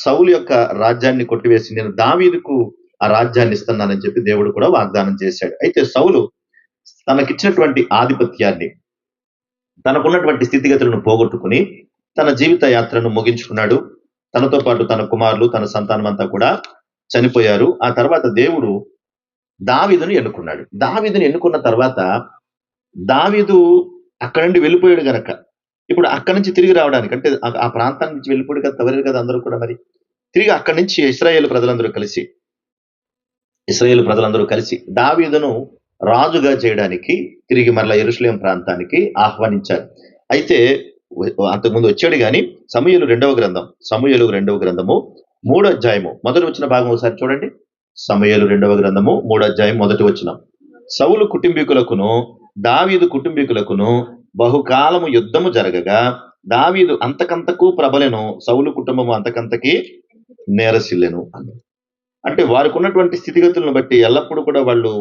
సౌలు యొక్క రాజ్యాన్ని కొట్టివేసి నేను దావీదుకు ఆ రాజ్యాన్ని ఇస్తున్నానని చెప్పి దేవుడు కూడా వాగ్దానం చేశాడు. అయితే సౌలు తనకిచ్చినటువంటి ఆధిపత్యాన్ని, తనకున్నటువంటి స్థితిగతులను పోగొట్టుకుని తన జీవిత యాత్రను ముగించుకున్నాడు. తనతో పాటు తన కుమారులు, తన సంతానం అంతా కూడా చనిపోయారు. ఆ తర్వాత దేవుడు దావీదును ఎన్నుకున్నాడు. దావీదుని ఎన్నుకున్న తర్వాత దావీదు అక్కడి నుండి వెళ్ళిపోయాడు గనక ఇప్పుడు అక్కడి నుంచి తిరిగి రావడానికి, అంటే ఆ ప్రాంతాన్ని నుంచి వెళ్ళిపోయాడు కదా, తవలేరు కదా అందరూ కూడా. మరి తిరిగి అక్కడి నుంచి ఇశ్రాయేలు ప్రజలందరూ కలిసి దావీదును రాజుగా చేయడానికి తిరిగి మరలా యెరూషలేం ప్రాంతానికి ఆహ్వానించారు. అయితే అంతకుముందు వచ్చాడు గాని సమూయేలు రెండవ గ్రంథము 3వ అధ్యాయము మొదటి వచ్చిన భాగం ఒకసారి చూడండి. సమూయేలు 2వ గ్రంథము 3వ అధ్యాయం మొదటి వచనం. సౌలు కుటుంబీకులకును దావీదు కుటుంబీకులకును బహుకాలము యుద్ధము జరగగా దావీదు అంతకంతకు ప్రబలెను, సౌలు కుటుంబము అంతకంతకి నేరసిల్లెను. అంటే వారికి ఉన్నటువంటి స్థితిగతులను బట్టి ఎల్లప్పుడూ కూడా వాళ్ళు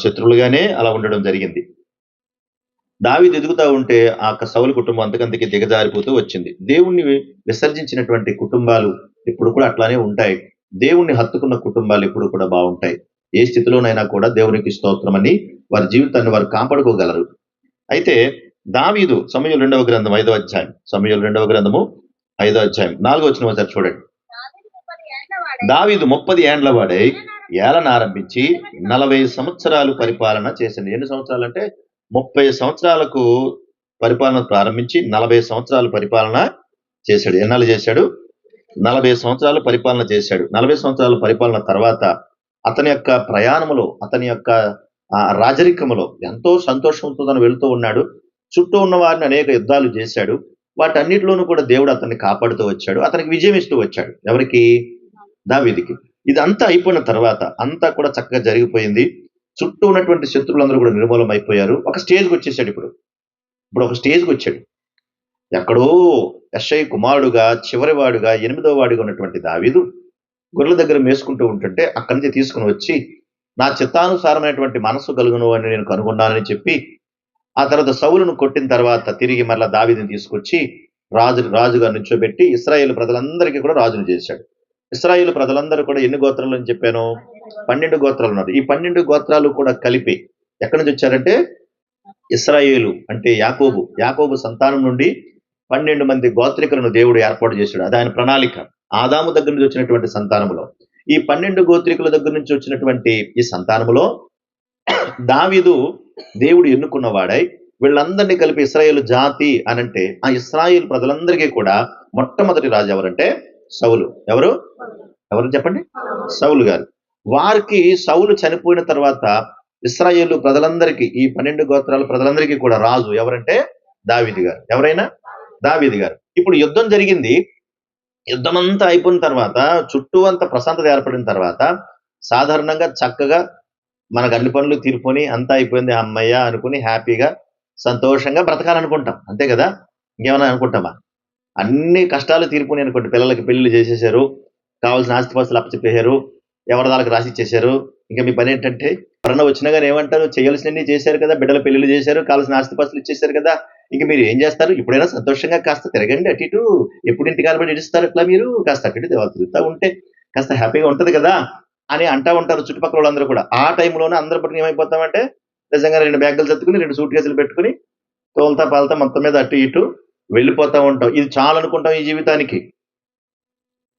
శత్రువులుగానే అలా ఉండడం జరిగింది. దావీదు ఎదుగుతా ఉంటే ఆ సౌలు కుటుంబం అంతకంతకి దిగజారిపోతూ వచ్చింది. దేవుణ్ణి విసర్జించినటువంటి కుటుంబాలు ఇప్పుడు కూడా అట్లానే ఉంటాయి. దేవుణ్ణి హత్తుకున్న కుటుంబాలు ఇప్పుడు కూడా బాగుంటాయి. ఏ స్థితిలోనైనా కూడా దేవునికి స్తోత్రమని వారి జీవితాన్ని వారు కాపాడుకోగలరు. అయితే దావీదు సమూయేలు 2వ గ్రంథం 5వ అధ్యాయం, సమూయేలు 2వ గ్రంథము 5వ అధ్యాయం 4వ వచనం ఒకసారి చూడండి. దావీదు 30 ఏండ్ల వాడై ఏలన ఆరంభించి 40 సంవత్సరాలు పరిపాలన చేసింది. ఎన్ని సంవత్సరాలు అంటే 30 సంవత్సరాలకు పరిపాలన ప్రారంభించి 40 సంవత్సరాలు పరిపాలన చేశాడు. ఎన్నాళ్ళు చేశాడు? 40 సంవత్సరాలు పరిపాలన చేశాడు. 40 సంవత్సరాల పరిపాలన తర్వాత అతని యొక్క ప్రయాణములో, అతని యొక్క రాజరికములో ఎంతో సంతోషంతో తను వెళుతూ ఉన్నాడు. చుట్టూ ఉన్న వారిని అనేక యుద్ధాలు చేశాడు. వాటన్నిటిలోనూ కూడా దేవుడు అతన్ని కాపాడుతూ వచ్చాడు. అతనికి విజయం ఇస్తూ వచ్చాడు. ఎవరికి? దావీదుకి. ఇదంతా అయిపోయిన తర్వాత అంతా కూడా చక్కగా జరిగిపోయింది. చుట్టూ ఉన్నటువంటి శత్రువులందరూ కూడా నిర్మూలం అయిపోయారు. ఒక స్టేజ్కి వచ్చేసాడు. ఇప్పుడు ఒక స్టేజ్కి వచ్చాడు. ఎక్కడో యెషై కుమారుడుగా చివరి వాడుగా 8వ వాడిగా ఉన్నటువంటి దావీదు గొర్రెల దగ్గర మేసుకుంటూ ఉంటుంటే అక్కడి నుంచి తీసుకుని వచ్చి నా చిత్తానుసారమైనటువంటి మనసు కలుగును అని నేను కనుగొన్నానని చెప్పి ఆ తర్వాత సౌలును కొట్టిన తర్వాత తిరిగి మరలా దావీదుని తీసుకొచ్చి రాజుగా నుంచోబెట్టి ఇశ్రాయేలు ప్రజలందరికీ కూడా రాజును చేశాడు. ఇశ్రాయేలు ప్రజలందరూ కూడా ఎన్ని గోత్రాలు అని చెప్పాను? 12 గోత్రాలు ఉన్నారు. ఈ 12 గోత్రాలు కూడా కలిపి ఎక్కడి నుంచి వచ్చారంటే ఇశ్రాయేలు అంటే యాకోబు సంతానం నుండి 12 మంది గోత్రికులను దేవుడు ఏర్పాటు చేశాడు. అది ఆయన ప్రణాళిక. ఆదాము దగ్గర నుంచి వచ్చినటువంటి సంతానములో ఈ 12 గోత్రికుల దగ్గర నుంచి వచ్చినటువంటి ఈ సంతానములో దావీదు దేవుడు ఎన్నుకున్నవాడై వీళ్ళందరినీ కలిపి ఇశ్రాయేలు జాతి అనంటే ఆ ఇశ్రాయేలు ప్రజలందరికీ కూడా మొట్టమొదటి రాజు ఎవరంటే సౌలు. ఎవరు చెప్పండి? సౌలు గారు. వారికి సౌలు చనిపోయిన తర్వాత ఇశ్రాయేలు ప్రజలందరికీ, ఈ 12 గోత్రాల ప్రజలందరికీ కూడా రాజు ఎవరంటే దావీదు గారు. ఎవరైనా? దావీదు గారు. ఇప్పుడు యుద్ధం జరిగింది. యుద్ధం అంతా అయిపోయిన తర్వాత చుట్టూ అంతా ప్రశాంతత ఏర్పడిన తర్వాత సాధారణంగా చక్కగా మనకు అన్ని పనులు తీర్పుని అంతా అయిపోయింది అమ్మయ్య అనుకుని హ్యాపీగా సంతోషంగా బ్రతకాలనుకుంటాం. అంతే కదా? ఇంకేమైనా అనుకుంటామా? అన్ని కష్టాలు తీర్పుని అనుకోండి. పిల్లలకి పెళ్లిళ్ళు చేసేసారు, కావాల్సిన ఆస్తిపాస్తులు అప్పచెప్పేశారు, ఎవరి దానికి రాసి ఇచ్చేశారు. ఇంకా మీ పని ఏంటంటే ఎవరన్నా వచ్చినా కానీ ఏమంటారు? చేయాల్సినవి చేశారు కదా, బిడ్డల పెళ్లిళ్ళు చేశారు, కావాల్సిన ఆస్తిపాస్తులు ఇచ్చేశారు కదా, ఇంక మీరు ఏం చేస్తారు? ఇప్పుడైనా సంతోషంగా కాస్త తిరగండి అటు ఇటు. ఎప్పుడు ఇంటి కాలబడి ఇడుస్తారు అట్లా మీరు కాస్త అటు ఇటు తిరుగుతూ ఉంటే కాస్త హ్యాపీగా ఉంటది కదా అని అంటా ఉంటారు చుట్టుపక్కల వాళ్ళందరూ కూడా. ఆ టైంలోనే అందరూ పట్టుకుని ఏమైపోతామంటే నిజంగా 2 బ్యాగులు చదువుకుని 2 సూట్ కేసులు పెట్టుకుని తోలుతా పాలుతా మొత్తం మీద అటు ఇటు వెళ్ళిపోతా ఉంటాం. ఇది చాలు అనుకుంటాం ఈ జీవితానికి.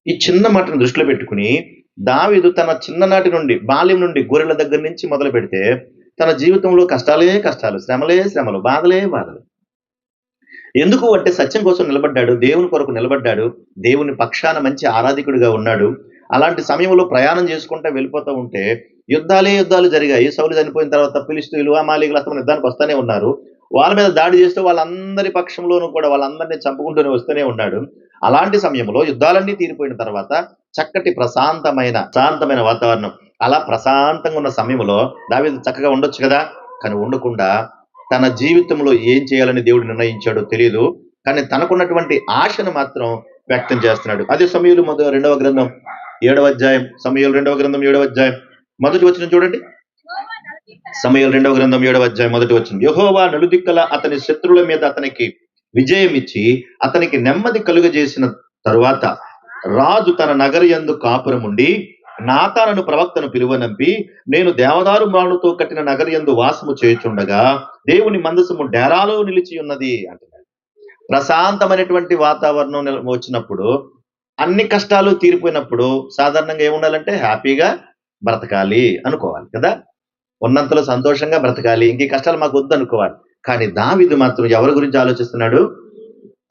ఈ చిన్న మాటను దృష్టిలో పెట్టుకుని దావీదు తన చిన్ననాటి నుండి, బాల్యం నుండి గొర్రెల దగ్గర నుంచి మొదలు పెడితే తన జీవితంలో కష్టాలే కష్టాలు, శ్రమలే శ్రమలు, బాధలే బాధలు. ఎందుకు అంటే సత్యం కోసం నిలబడ్డాడు, దేవుని కొరకు నిలబడ్డాడు, దేవుని పక్షాన మంచి ఆరాధికుడిగా ఉన్నాడు. అలాంటి సమయంలో ప్రయాణం చేసుకుంటూ వెళ్ళిపోతూ ఉంటే యుద్ధాలు జరిగాయి. సౌలు చనిపోయిన తర్వాత ఫిలిష్తీయులు, అమాలీకులు అతను యుద్ధానికి వస్తూనే ఉన్నారు. వాళ్ళ మీద దాడి చేస్తూ వాళ్ళందరి పక్షంలోనూ కూడా వాళ్ళందరినీ చంపుకుంటూనే వస్తూనే ఉన్నాడు. అలాంటి సమయంలో యుద్ధాలన్నీ తీరిపోయిన తర్వాత చక్కటి ప్రశాంతమైన వాతావరణం, అలా ప్రశాంతంగా ఉన్న సమయంలో దావీదు చక్కగా ఉండొచ్చు కదా. కానీ ఉండకుండా తన జీవితంలో ఏం చేయాలని దేవుడు నిర్ణయించాడో తెలియదు. కానీ తనకున్నటువంటి ఆశను మాత్రం వ్యక్తం చేస్తున్నాడు. అదే సమూయేలు 2వ గ్రంథం 7వ అధ్యాయం, సమూయేలు 2వ గ్రంథం 7వ అధ్యాయం మొదటి వచనం చూడండి. సమూయేలు 2వ గ్రంథం 7వ అధ్యాయం మొదటి వచనం. యెహోవా నలుదిక్కల అతని శత్రువుల మీద అతనికి విజయం ఇచ్చి అతనికి నెమ్మది కలుగజేసిన తరువాత రాజు తన నగరయందు కాపురముండి నాతానను ప్రవక్తను పిలువనంపి, నేను దేవదారు మ్రాణుతో కట్టిన నగరయందు వాసము చేయుచుండగా దేవుని మందసము డేరాలో నిలిచి ఉన్నది అంటున్నాడు. ప్రశాంతమైనటువంటి వాతావరణం వచ్చినప్పుడు, అన్ని కష్టాలు తీరిపోయినప్పుడు సాధారణంగా ఏముండాలంటే హ్యాపీగా బ్రతకాలి అనుకోవాలి కదా. ఉన్నంతలో సంతోషంగా బ్రతకాలి, ఇంక ఈ కష్టాలు మాకు వద్దు అనుకోవాలి. కానీ దావీదు మాత్రం ఎవరి గురించి ఆలోచిస్తున్నాడు?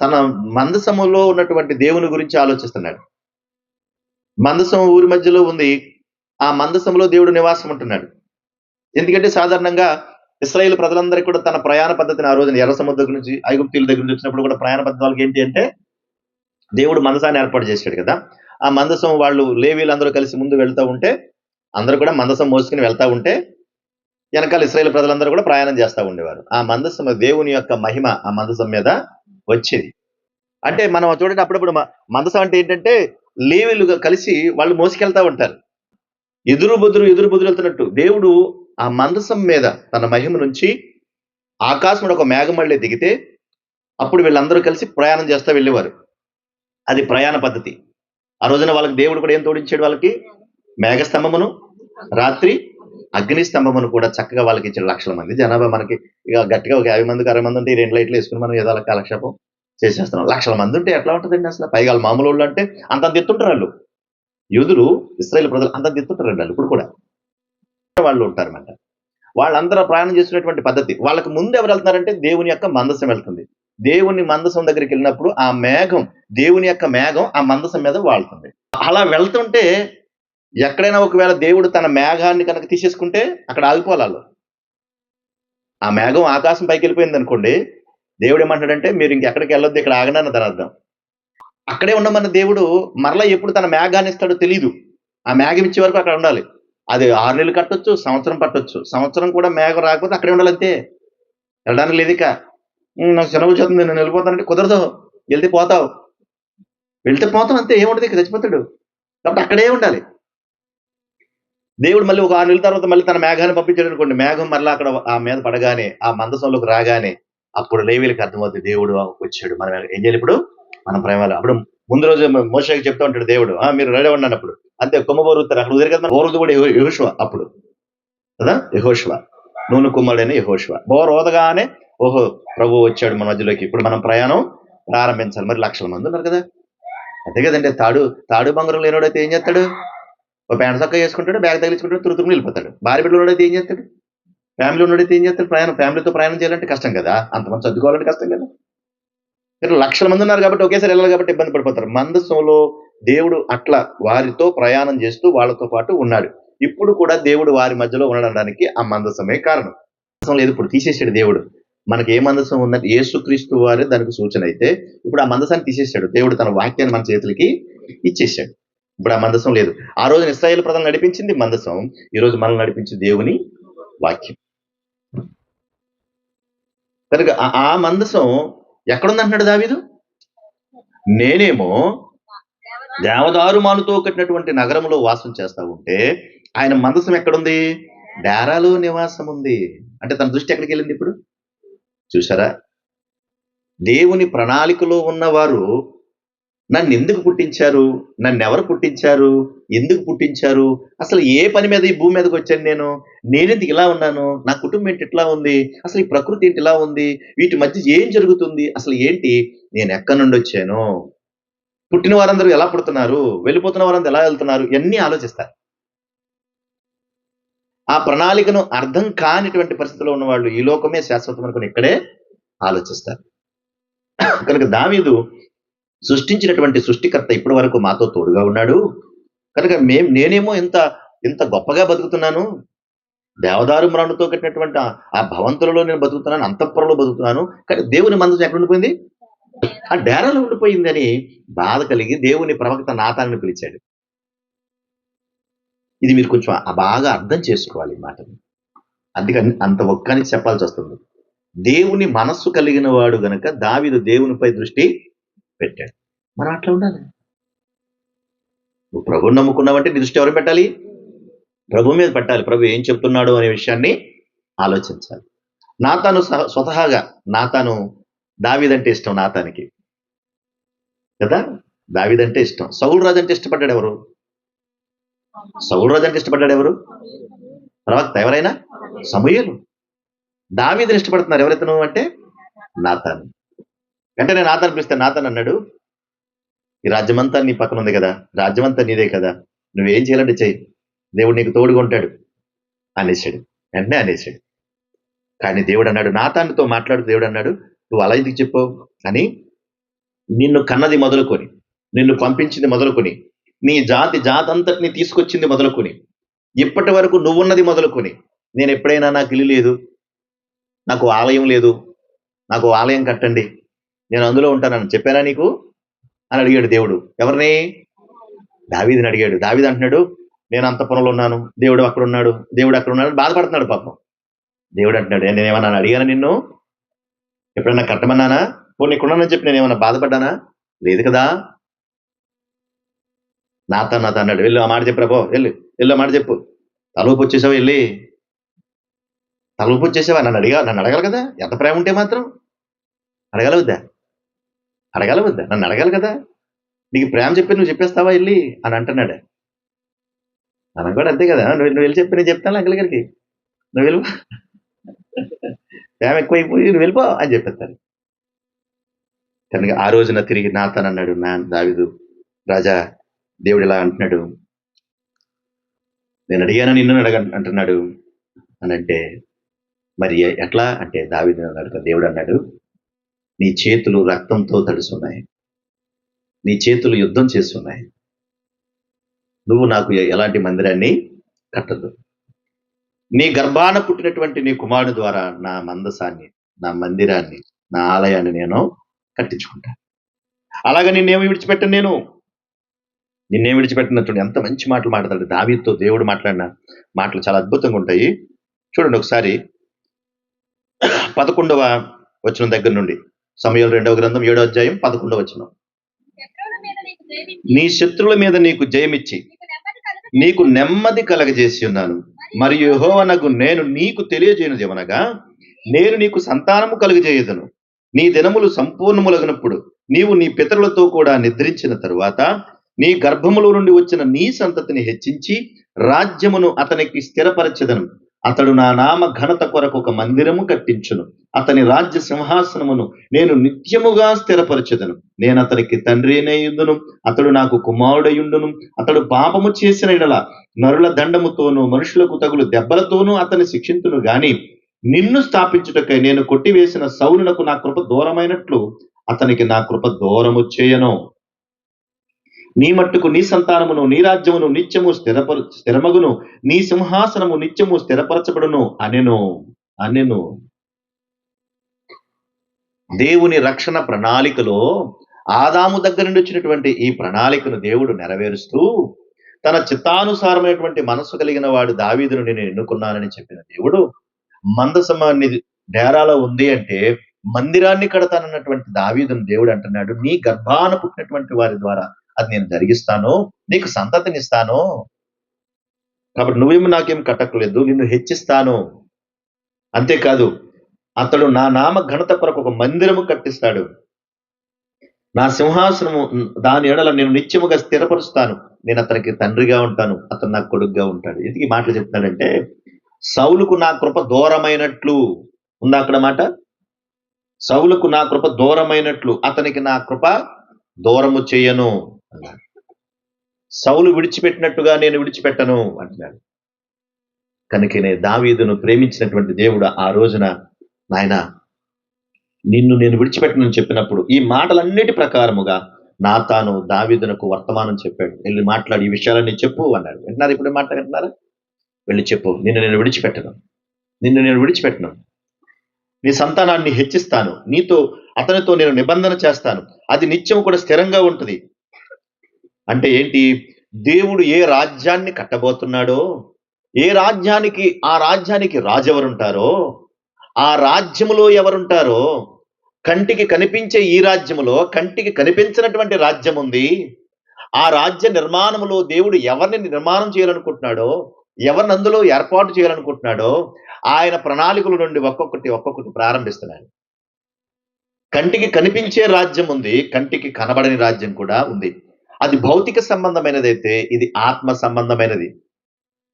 తన మందసములో ఉన్నటువంటి దేవుని గురించి ఆలోచిస్తున్నాడు. మందసం ఊరి మధ్యలో ఉంది, ఆ మందసంలో దేవుడు నివాసం ఉంటున్నాడు. ఎందుకంటే సాధారణంగా ఇశ్రాయేలు ప్రజలందరికీ కూడా తన ప్రయాణ పద్ధతిని ఆ రోజున ఎర్ర సముద్రం నుంచి ఐగుప్తీయుల దగ్గర నుంచి వచ్చినప్పుడు కూడా ప్రయాణ పద్ధతి వాళ్ళకి ఏంటి అంటే దేవుడు మందసాన్ని ఏర్పాటు చేశాడు కదా. ఆ మందసం వాళ్ళు లేవీలందరూ కలిసి ముందు వెళ్తూ ఉంటే, అందరూ కూడా మందసం మోసుకుని వెళ్తా ఉంటే వెనకాల ఇశ్రాయేలు ప్రజలందరూ కూడా ప్రయాణం చేస్తూ ఉండేవారు. ఆ మందసం దేవుని యొక్క మహిమ ఆ మందసం మీద వచ్చేది. అంటే మనం చూడండి, అప్పుడప్పుడు మందసం అంటే ఏంటంటే లేవీలుగా కలిసి వాళ్ళు మోసుకెళ్తా ఉంటారు. ఎదురు బుదురు వెళ్తున్నట్టు దేవుడు ఆ మందసం మీద తన మహిమ నుంచి ఆకాశంలో ఒక మేఘం మళ్ళీ దిగితే అప్పుడు వీళ్ళందరూ కలిసి ప్రయాణం చేస్తూ వెళ్ళేవారు. అది ప్రయాణ పద్ధతి. ఆ రోజున వాళ్ళకి దేవుడు కూడా ఏం తోడించాడు? వాళ్ళకి మేఘస్తంభమును, రాత్రి అగ్ని స్తంభమును కూడా చక్కగా వాళ్ళకి ఇచ్చాడు. లక్షల మంది జనాభా, మనకి ఇక గట్టిగా ఒక 50 మందికి 60 మంది ఉంటే 2 లైట్లు వేసుకుని మనం ఏదో కాలక్షేపం చేసేస్తున్నాం. లక్షల మంది ఉంటే ఎట్లా ఉంటుందండి అసలు? పైగా మామూలు వాళ్ళు అంటే అంత ఎత్తుంటారు వాళ్ళు. యూదులు, ఇశ్రాయేలు ప్రజలు అంత ఎత్తుంటారండి వాళ్ళు. ఇప్పుడు కూడా వాళ్ళు ఉంటారన్నమాట. వాళ్ళందరూ ప్రయాణం చేస్తున్నటువంటి పద్ధతి. వాళ్ళకి ముందు ఎవరు వెళ్తున్నారంటే దేవుని యొక్క మందసం వెళ్తుంది. దేవుని మందసం దగ్గరికి వెళ్ళినప్పుడు ఆ మేఘం, దేవుని యొక్క మేఘం ఆ మందసం మీద వాళ్తుంది. అలా వెళ్తుంటే ఎక్కడైనా ఒకవేళ దేవుడు తన మేఘాన్ని కనుక తీసేసుకుంటే అక్కడ ఆగిపోవాలి. ఆ మేఘం ఆకాశం పైకి వెళ్ళిపోయింది అనుకోండి, దేవుడు ఏమంటాడంటే మీరు ఇంకెక్కడికి వెళ్ళొద్దు, ఇక్కడ ఆగండి అన్న దాని అర్థం. అక్కడే ఉండమన్న దేవుడు మరలా ఎప్పుడు తన మేఘాన్ని ఇస్తాడో తెలియదు. ఆ మేఘం ఇచ్చే వరకు అక్కడ ఉండాలి. అది 6 నెలలు కట్టొచ్చు, సంవత్సరం పట్టొచ్చు. సంవత్సరం కూడా మేఘం రాకపోతే అక్కడే ఉండాలి అంతే. వెళ్ళడానికి లేదు. ఇక నాకు సెలవు చేస్తుంది, నేను వెళ్ళిపోతానంటే కుదరదు. వెళ్తే పోతావు, వెళ్తే పోతాం అంతే. ఏముండదు, ఇక చచ్చిపోతాడు. కాబట్టి అక్కడే ఉండాలి. దేవుడు మళ్ళీ ఒక 6 నెలల తర్వాత మళ్ళీ తన మేఘాన్ని పంపించాడు అనుకోండి, మేఘం మళ్ళీ అక్కడ ఆ మీద పడగానే, ఆ మందసంలోకి రాగానే అప్పుడు లేవీలకు అర్థమవుతుంది దేవుడు వచ్చాడు. మనం ఏం చేయాలి ఇప్పుడు? మన ప్రేమలో. అప్పుడు ముందు రోజు మోషేకి చెప్తా ఉంటాడు దేవుడు, మీరు రెడీ ఉన్నాను అప్పుడు అంతే. కొమ్మబోరుతారు అక్కడ ఉదరు కదా. బోరుది కూడా యెహోషువ అప్పుడు కదా. యెహోషువ, నూనె కుమ్మడైన యెహోషువ. బోరు ఓదగానే ఓహో ప్రభు వచ్చాడు మన మధ్యలోకి, ఇప్పుడు మనం ప్రయాణం ప్రారంభించాలి. మరి లక్షల మంది ఉన్నారు కదా. అంతే కదండి. తాడు బంగారం లేనోడైతే ఏం చేస్తాడు? ఒక ప్యాంట్ చక్క వేసుకుంటాడు, బ్యాగ్ తగిలించుకుంటాడు, తురుతురు వెళ్ళిపోతాడు. భార్య బిడ్డలు ఉన్నడైతే ఏం చేస్తాడు? ఫ్యామిలీ ఉన్నడైతే ఏం చేస్తాడు? ఫ్యామిలీతో ప్రయాణం చేయాలంటే కష్టం కదా. అంతమంది చదువుకోవాలంటే కష్టం కదా. లక్షల మంది ఉన్నారు కాబట్టి ఒకేసారి వెళ్ళాలి కాబట్టి ఇబ్బంది పడిపోతారు. మందసంలో దేవుడు అట్లా వారితో ప్రయాణం చేస్తూ వాళ్ళతో పాటు ఉన్నాడు. ఇప్పుడు కూడా దేవుడు వారి మధ్యలో ఉండడానికి ఆ మందసమే కారణం. మందసం లేదు, ఇప్పుడు తీసేసాడు దేవుడు. మనకి ఏ మందసం ఉందంటే యేసుక్రీస్తు వారే దానికి సూచన అయితే, ఇప్పుడు ఆ మందసాన్ని తీసేసాడు దేవుడు. తన వాక్యాన్ని మన చేతులకి ఇచ్చేసాడు. ఇప్పుడు ఆ మందసం లేదు. ఆ రోజు ఇశ్రాయేలు ప్రజలు నడిపించింది మందసం, ఈ రోజు మనల్ని నడిపించింది దేవుని వాక్యం. కనుక ఆ మందసం ఎక్కడుందంటున్నాడు దావీదు? నేనేమో దేవదారు మానుతో కట్టినటువంటి నగరంలో వాసం చేస్తా ఉంటే ఆయన మందసం ఎక్కడుంది? డేరాలో నివాసం ఉంది. అంటే తన దృష్టి ఎక్కడికి వెళ్ళింది ఇప్పుడు? చూసారా? దేవుని ప్రణాళికలో ఉన్నవారు నన్ను ఎందుకు పుట్టించారు? నన్ను ఎవరు పుట్టించారు? ఎందుకు పుట్టించారు? అసలు ఏ పని మీద ఈ భూమి మీదకి వచ్చాను నేనెందుకు ఇలా ఉన్నాను? నా కుటుంబం ఏంటి ఇట్లా ఉంది? అసలు ఈ ప్రకృతి ఏంటి ఇలా ఉంది? వీటి మధ్య ఏం జరుగుతుంది? అసలు ఏంటి? నేను ఎక్కడి నుండి వచ్చాను? పుట్టిన వారందరూ ఎలా పుడుతున్నారు? వెళ్ళిపోతున్న వారందరూ ఎలా వెళ్తున్నారు? ఇవన్నీ ఆలోచిస్తారు. ఆ ప్రణాళికను అర్థం కానిటువంటి పరిస్థితిలో ఉన్న వాళ్ళు ఈ లోకమే శాశ్వతం అనుకుని ఇక్కడే ఆలోచిస్తారు. కనుక దావీదు సృష్టించినటువంటి సృష్టికర్త ఇప్పటి వరకు మాతో తోడుగా ఉన్నాడు. కనుక నేనేమో ఇంత గొప్పగా బతుకుతున్నాను. దేవదారు మ్రాణుతో కట్టినటువంటి ఆ భవంతులలో నేను బతుకుతున్నాను, అంతఃపురంలో బతుకుతున్నాను. కానీ దేవుని మందసం ఎక్కడ ఉండిపోయింది? ఆ డేరాలో ఉండిపోయిందని బాధ కలిగి దేవుని ప్రవక్త నాతాన్ని పిలిచాడు. ఇది మీరు కొంచెం బాగా అర్థం చేసుకోవాలి ఈ మాటని. అందుకని అంత ఒక్కనికి చెప్పాల్సి వస్తుంది. దేవుని మనస్సు కలిగిన వాడు గనక దావీదు దేవునిపై దృష్టి పెట్టాడు. మనం అట్లా ఉండాలి. నువ్వు ప్రభువుని నమ్ముకున్నావంటే నీ దృష్టి ఎవరు పెట్టాలి? ప్రభు మీద పెట్టాలి. ప్రభు ఏం చెప్తున్నాడు అనే విషయాన్ని ఆలోచించాలి. నాతాను స్వతహాగా దావీదంటే ఇష్టం నాతానికి కదా. దావీదంటే ఇష్టం. సౌలు రాజు అంటే ఇష్టపడ్డాడు ఎవరు? సౌలు రాజు అంటే ఇష్టపడ్డాడు ఎవరు? ప్రవక్త ఎవరైనా? సమూయేలు. దావీదుని ఇష్టపడుతున్నారు ఎవరైతను అంటే నాతాను. వెంటనే నాతాను పిలిస్తే నాతాను అన్నాడు, ఈ రాజ్యమంతా నీ పక్కన ఉంది కదా, రాజ్యమంతా నీదే కదా, నువ్వేం చేయాలంటే చెయ్యి, దేవుడు నీకు తోడుగా ఉంటాడు అనేసాడు. వెంటనే అనేసాడు. కానీ దేవుడు అన్నాడు, నాతానుతో మాట్లాడు. దేవుడు అన్నాడు, నువ్వు అలా ఎందుకు చెప్పావు అని, నిన్ను కన్నది మొదలుకొని, నిన్ను పంపించింది మొదలుకొని, నీ జాతి అంతటిని తీసుకొచ్చింది మొదలుకొని, ఇప్పటి వరకు నువ్వున్నది మొదలుకొని, నేను ఎప్పుడైనా నాకు ఇల్లు లేదు, నాకు ఆలయం లేదు, నాకు ఆలయం కట్టండి, నేను అందులో ఉంటానని చెప్పానా నీకు అని అడిగాడు దేవుడు. ఎవరిని? దావీదుని అడిగాడు. దావీదు అంటున్నాడు, నేను అంతఃపురంలో ఉన్నాను, దేవుడు అక్కడ ఉన్నాడు, దేవుడు అక్కడ ఉన్నాడు, బాధపడుతున్నాడు పాపం. దేవుడు అంటున్నాడు, నేనేమన్నా అడిగాను నిన్ను? ఎప్పుడన్నా కట్టమన్నానా? పోనీ నీకున్నానని చెప్పి నేను ఏమన్నా బాధపడ్డానా? లేదు కదా. నాతో అన్నాడు, వెళ్ళు ఆ మాట చెప్పరా, వెళ్ళు ఆ మాట చెప్పు. తలూపు వచ్చేసావు, వెళ్ళి తలూపు వచ్చేసావా? నన్ను అడగాలి కదా, ఎంత ప్రేమ ఉంటే మాత్రం అడగలవద్దా? నన్ను అడగాలి కదా, నీకు ప్రేమ చెప్పి నువ్వు చెప్పేస్తావా వెళ్ళి అని అంటున్నాడు. మనం కూడా అంతే కదా, నువ్వు వెళ్ళి చెప్పి నేను చెప్తాను అంకుల్ గారికి, నువ్వు వెళ్ళిపో, ప్రేమ ఎక్కువైపోయి నువ్వు వెళ్ళిపో అని చెప్పేస్తాను. కనుక ఆ రోజున తిరిగి నాతానన్నాడు, దావీదు రాజా, దేవుడు ఇలా అంటున్నాడు, నేను అడిగాను నిన్ను అంటున్నాడు అని అంటే, మరి ఎట్లా అంటే దావీదు అన్నాడు, దేవుడు అన్నాడు, నీ చేతులు రక్తంతో తడుస్తున్నాయి, నీ చేతులు యుద్ధం చేస్తున్నాయి, నువ్వు నాకు ఎలాంటి మందిరాన్ని కట్టద్దు, నీ గర్భాన పుట్టినటువంటి నీ కుమారుని ద్వారా నా మందసాన్ని, నా మందిరాన్ని, నా ఆలయాన్ని నేను కట్టించుకుంటా. అలాగే నిన్నేమి విడిచిపెట్టను, నిన్నేం విడిచిపెట్టినట్టు ఎంత మంచి మాటలు మాట్లాడాడు దావీదుతో దేవుడు మాట్లాడిన మాటలు చాలా అద్భుతంగా ఉంటాయి. చూడండి ఒకసారి 11వ వచనం దగ్గర నుండి, సమూయేలు 2వ గ్రంథం 7వ అధ్యాయం 11వ వచనం. నీ శత్రువుల మీద నీకు జయమిచ్చి నీకు నెమ్మది కలగజేసి ఉన్నాను, మరియు యెహోవానగు నేను నీకు తెలియజేయనిదేమనగా, నేను నీకు సంతానము కలుగజేయుదును. నీ దినములు సంపూర్ణములగినప్పుడు నీవు నీ పితరులతో కూడా నిద్రించిన తరువాత నీ గర్భములో నుండి వచ్చిన నీ సంతతిని హెచ్చించి రాజ్యమును అతనికి స్థిరపరచెదను. అతడు నా నామ ఘనత కొరకు ఒక మందిరము కట్టించును. అతని రాజ్య సింహాసనమును నేను నిత్యముగా స్థిరపరచెదను. నేను అతనికి తండ్రి అయినయుండును, అతడు నాకు కుమారుడయుండును. అతడు పాపము చేసిన యెడల నరుల దండముతోనూ మనుషులకు తగులు దెబ్బలతోనూ అతని శిక్షింతును గాని, నిన్ను స్థాపించుటకై నేను కొట్టివేసిన సౌలునకు నా కృప దూరమైనట్లు అతనికి నా కృప దూరము చేయను. నీ మట్టుకు నీ సంతానమును నీ రాజ్యమును నిత్యము స్థిరమగును, నీ సింహాసనము నిత్యము స్థిరపరచబడును అనెను. దేవుని రక్షణ ప్రణాళికలో ఆదాము దగ్గర నుండి వచ్చినటువంటి ఈ ప్రణాళికను దేవుడు నెరవేరుస్తూ, తన చిత్తానుసారమైనటువంటి మనసు కలిగిన వాడు దావీదును నేను ఎన్నుకున్నానని చెప్పిన దేవుడు, మందసమాన్ని డేరాలో ఉంది అంటే మందిరాన్ని కడతానన్నటువంటి దావీదును దేవుడు అంటున్నాడు, నీ గర్భాన పుట్టినటువంటి వారి ద్వారా అది నేను జరిగిస్తాను, నీకు సంతతినిస్తాను, కాబట్టి నువ్వేమి నాకేం కట్టక్కలేదు, నిన్ను హెచ్చిస్తాను. అంతేకాదు, అతడు నా నామ ఘనత కొరకు ఒక మందిరము కట్టిస్తాడు, నా సింహాసనము దాని ఎడల నేను నిత్యముగా స్థిరపరుస్తాను, నేను అతనికి తండ్రిగా ఉంటాను, అతను నాకు కొడుకుగా ఉంటాడు. ఎందుకు ఈ మాటలు చెప్తున్నాడంటే, సౌలుకు నా కృప దూరమైనట్లు ఉందా అక్కడ మాట, సౌలుకు నా కృప దూరమైనట్లు అతనికి నా కృప దూరము చేయను అన్నాడు. సౌలు విడిచిపెట్టినట్టుగా నేను విడిచిపెట్టను అంటున్నాడు. కనుకనే దావీదును ప్రేమించినటువంటి దేవుడు ఆ రోజున, నాయన నిన్ను నేను విడిచిపెట్టనని చెప్పినప్పుడు ఈ మాటలన్నిటి ప్రకారముగా నాతాను దావీదునకు వర్తమానం చెప్పాడు. వెళ్ళి మాట్లాడి ఈ విషయాలన్నీ చెప్పు అన్నాడు. వింటున్నారు? ఇప్పుడు మాట్లాడుతున్నారా? వెళ్ళి చెప్పు, నిన్ను నేను విడిచిపెట్టను, నీ సంతానాన్ని హెచ్చిస్తాను, అతనితో నేను నిబంధన చేస్తాను, అది నిత్యం కూడా స్థిరంగా ఉంటుంది. అంటే ఏంటి? దేవుడు ఏ రాజ్యాన్ని కట్టబోతున్నాడో, ఆ రాజ్యానికి రాజు ఎవరుంటారో, ఆ రాజ్యములో ఎవరుంటారో, కంటికి కనిపించే ఈ రాజ్యములో కంటికి కనిపించినటువంటి రాజ్యం ఉంది. ఆ రాజ్య నిర్మాణములో దేవుడు ఎవరిని నిర్మాణం చేయాలనుకుంటున్నాడో, ఎవరిని అందులో ఏర్పాటు చేయాలనుకుంటున్నాడో, ఆయన ప్రణాళికల నుండి ఒక్కొక్కటి ప్రారంభిస్తున్నాడు. కంటికి కనిపించే రాజ్యం ఉంది, కంటికి కనబడని రాజ్యం కూడా ఉంది. అది భౌతిక సంబంధమైనదైతే, ఇది ఆత్మ సంబంధమైనది.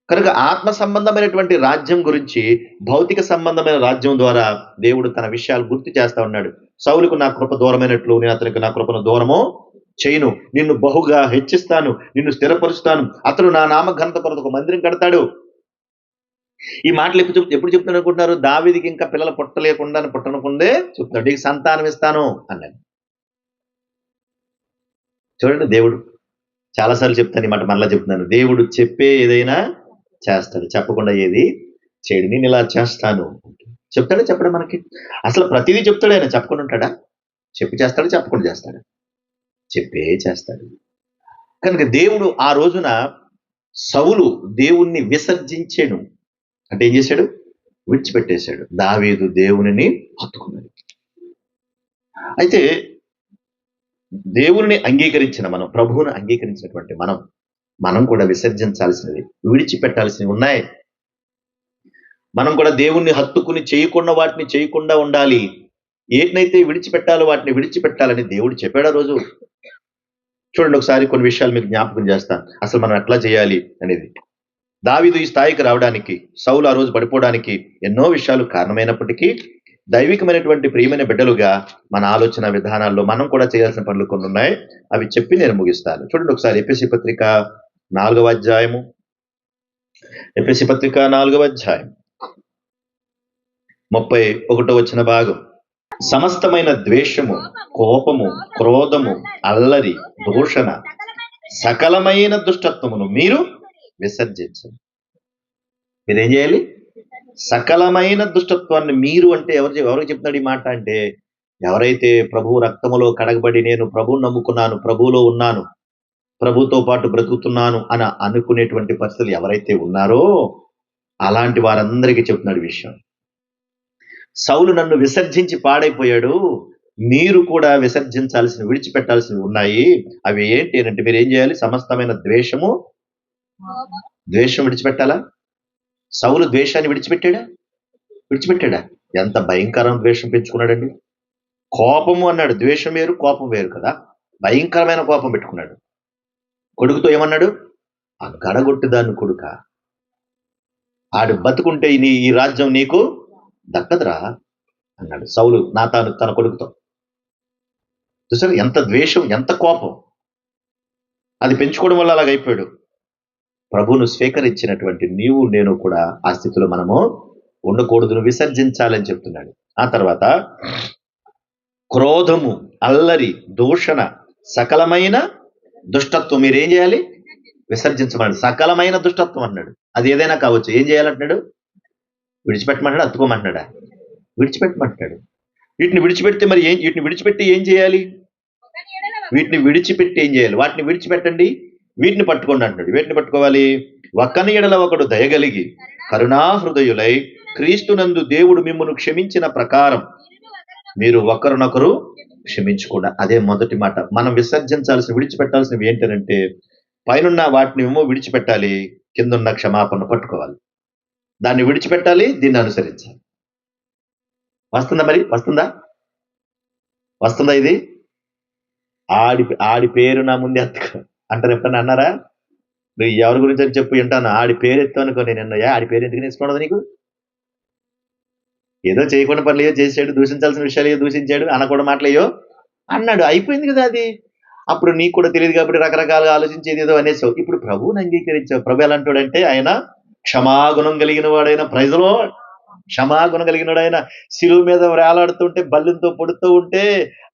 కనుక ఆత్మ సంబంధమైనటువంటి రాజ్యం గురించి భౌతిక సంబంధమైన రాజ్యం ద్వారా దేవుడు తన విషయాలు గుర్తు చేస్తా ఉన్నాడు. సౌలుకు నా కృప దూరమైనట్లు నేను అతనికి నా కృపను దూరము చేయను, నిన్ను బహుగా హెచ్చిస్తాను, నిన్ను స్థిరపరుస్తాను, అతడు నా నామ ఘనత కొరకు ఒక మందిరం కడతాడు. ఈ మాటలు ఎప్పుడు చెప్తున్నాడు అనుకుంటున్నారు? దావీదుకి ఇంకా పిల్లలు పుట్టనకుందే చెప్తున్నాడు, నీకు సంతానం ఇస్తాను అన్నాడు. చూడండి, దేవుడు చాలాసార్లు చెప్తాను ఈ మాట, మళ్ళా చెప్తున్నాను. దేవుడు చెప్పే ఏదైనా చేస్తాడు, చెప్పకుండా ఏది చేయడు. నేను ఇలా చేస్తాను చెప్తాడా చెప్పడం మనకి? అసలు ప్రతిదీ చెప్తాడు ఆయన, చెప్పకుండా ఉంటాడా? చెప్పి చేస్తాడు, చెప్పకుండా చేస్తాడు, చెప్పే చేస్తాడు. కనుక దేవుడు ఆ రోజున సౌలు దేవుణ్ణి విసర్జించాడు అంటే ఏం చేశాడు? విడిచిపెట్టేశాడు. దావీదు దేవునిని హత్తుకున్నాడు. అయితే దేవుని అంగీకరించిన మనం, ప్రభువును అంగీకరించినటువంటి మనం కూడా విసర్జించాల్సినవి, విడిచిపెట్టాల్సినవి ఉన్నాయి. మనం కూడా దేవుణ్ణి హత్తుకుని చేయకుండా వాటిని చేయకుండా ఉండాలి. ఏటినైతే విడిచిపెట్టాలో వాటిని విడిచిపెట్టాలని దేవుడు చెప్పాడు ఆ రోజు. చూడండి, ఒకసారి కొన్ని విషయాలు మీకు జ్ఞాపకం చేస్తాను, అసలు మనం ఎట్లా చేయాలి అనేది. దావీదు ఈ స్థాయికి రావడానికి, సౌలు ఆ రోజు పడిపోవడానికి ఎన్నో విషయాలు కారణమైనప్పటికీ, దైవికమైనటువంటి ప్రియమైన బిడ్డలుగా మన ఆలోచన విధానాల్లో మనం కూడా చేయాల్సిన పనులు కొన్ని ఉన్నాయి. అవి చెప్పి నేను ముగిస్తాను. చూడండి ఒకసారి ఎఫెసీ పత్రిక 4వ అధ్యాయము, ఎఫెసీ పత్రిక 4వ అధ్యాయం 31వ వచన భాగం. సమస్తమైన ద్వేషము, కోపము, క్రోధము, అల్లరి, దూషణ, సకలమైన దుష్టత్వమును మీరు విసర్జించండి. మీరేం చేయాలి? సకలమైన దుష్టత్వాన్ని మీరు అంటే ఎవరికి చెప్తున్నాడు ఈ మాట అంటే, ఎవరైతే ప్రభు రక్తములో కడగబడి నేను ప్రభువును నమ్ముకున్నాను, ప్రభువులో ఉన్నాను, ప్రభుతో పాటు బ్రతుకుతున్నాను అని అనుకునేటువంటి పరిస్థితులు ఎవరైతే ఉన్నారో అలాంటి వారందరికీ చెప్తున్నాడు విషయం. సౌలు నన్ను విసర్జించి పాడైపోయాడు, మీరు కూడా విసర్జించాల్సినవి, విడిచిపెట్టాల్సినవి ఉన్నాయి. అవి ఏంటి అంటే, మీరు ఏం చేయాలి? సమస్తమైన ద్వేషం విడిచిపెట్టాలా? సౌలు ద్వేషాన్ని విడిచిపెట్టాడా? ఎంత భయంకరమైన ద్వేషం పెంచుకున్నాడండి. కోపము అన్నాడు, ద్వేషం వేరు కోపం వేరు కదా. భయంకరమైన కోపం పెట్టుకున్నాడు. కొడుకుతో ఏమన్నాడు? ఆ గడగొట్టు దాన్ని కొడుక, ఆడు బతుకుంటే ఈ రాజ్యం నీకు దక్కదురా అన్నాడు సౌలు తన కొడుకుతో. చూసారు ఎంత ద్వేషం, ఎంత కోపం. అది పెంచుకోవడం వల్ల అలాగైపోయాడు. ప్రభువును స్వీకరించినటువంటి నీవు నేను కూడా ఆ స్థితిలో మనము ఉండకూడదు, విసర్జించాలని చెప్తున్నాడు. ఆ తర్వాత క్రోధము, అల్లరి, దూషణ, సకలమైన దుష్టత్వం మీరేం చేయాలి? విసర్జించమన్నాడు. సకలమైన దుష్టత్వం అన్నాడు. అది ఏదైనా కావచ్చు. ఏం చేయాలంటున్నాడు? విడిచిపెట్టమంటాడు, అత్తుకోమంటున్నాడా? విడిచిపెట్టమంటున్నాడు. వీటిని విడిచిపెడితే మరి వీటిని విడిచిపెట్టి ఏం చేయాలి? వీటిని విడిచిపెట్టి ఏం చేయాలి? వాటిని విడిచిపెట్టండి, వీటిని పట్టుకోండి అంటున్నాడు. వీటిని పట్టుకోవాలి. ఒక్కని ఎడల ఒకడు దయగలిగి కరుణాహృదయులై క్రీస్తునందు దేవుడు మిమ్మును క్షమించిన ప్రకారం మీరు ఒకరినొకరు క్షమించుకోండి. అదే మొదటి మాట. మనం విడిచిపెట్టాల్సినవి ఏంటంటే, పైనున్న వాటిని ఏమో విడిచిపెట్టాలి, కిందున్న క్షమాపణ పట్టుకోవాలి. దాన్ని విడిచిపెట్టాలి, దీన్ని అనుసరించాలి. వస్తుందా ఇది? ఆడి పేరు నా ముందే అంటారు. ఎప్పుడన్నా అన్నారా? నువ్వు ఎవరి గురించి అని చెప్పు వింటాను, ఆడి పేరు ఎత్తు అనుకో. నేను ఆడి పేరు ఎందుకు నేర్చుకోవడం? నీకు ఏదో చేయకుండా పనులు చేసాడు, దూషించాల్సిన విషయాలు దూషించాడు, అనకూడదు మాటలేయో అన్నాడు, అయిపోయింది కదా అది. అప్పుడు నీకు కూడా తెలియదు కాబట్టి రకరకాలుగా ఆలోచించేది ఏదో అనేసావు. ఇప్పుడు ప్రభువుని అంగీకరించావు. ప్రభు ఎలాంటోడంటే ఆయన క్షమాగుణం కలిగిన వాడైన, ప్రైజులో క్షమాగుణం కలిగిన వాడైన, శిలువ మీద వేలాడుతుంటే బల్లితో పొడుతూ ఉంటే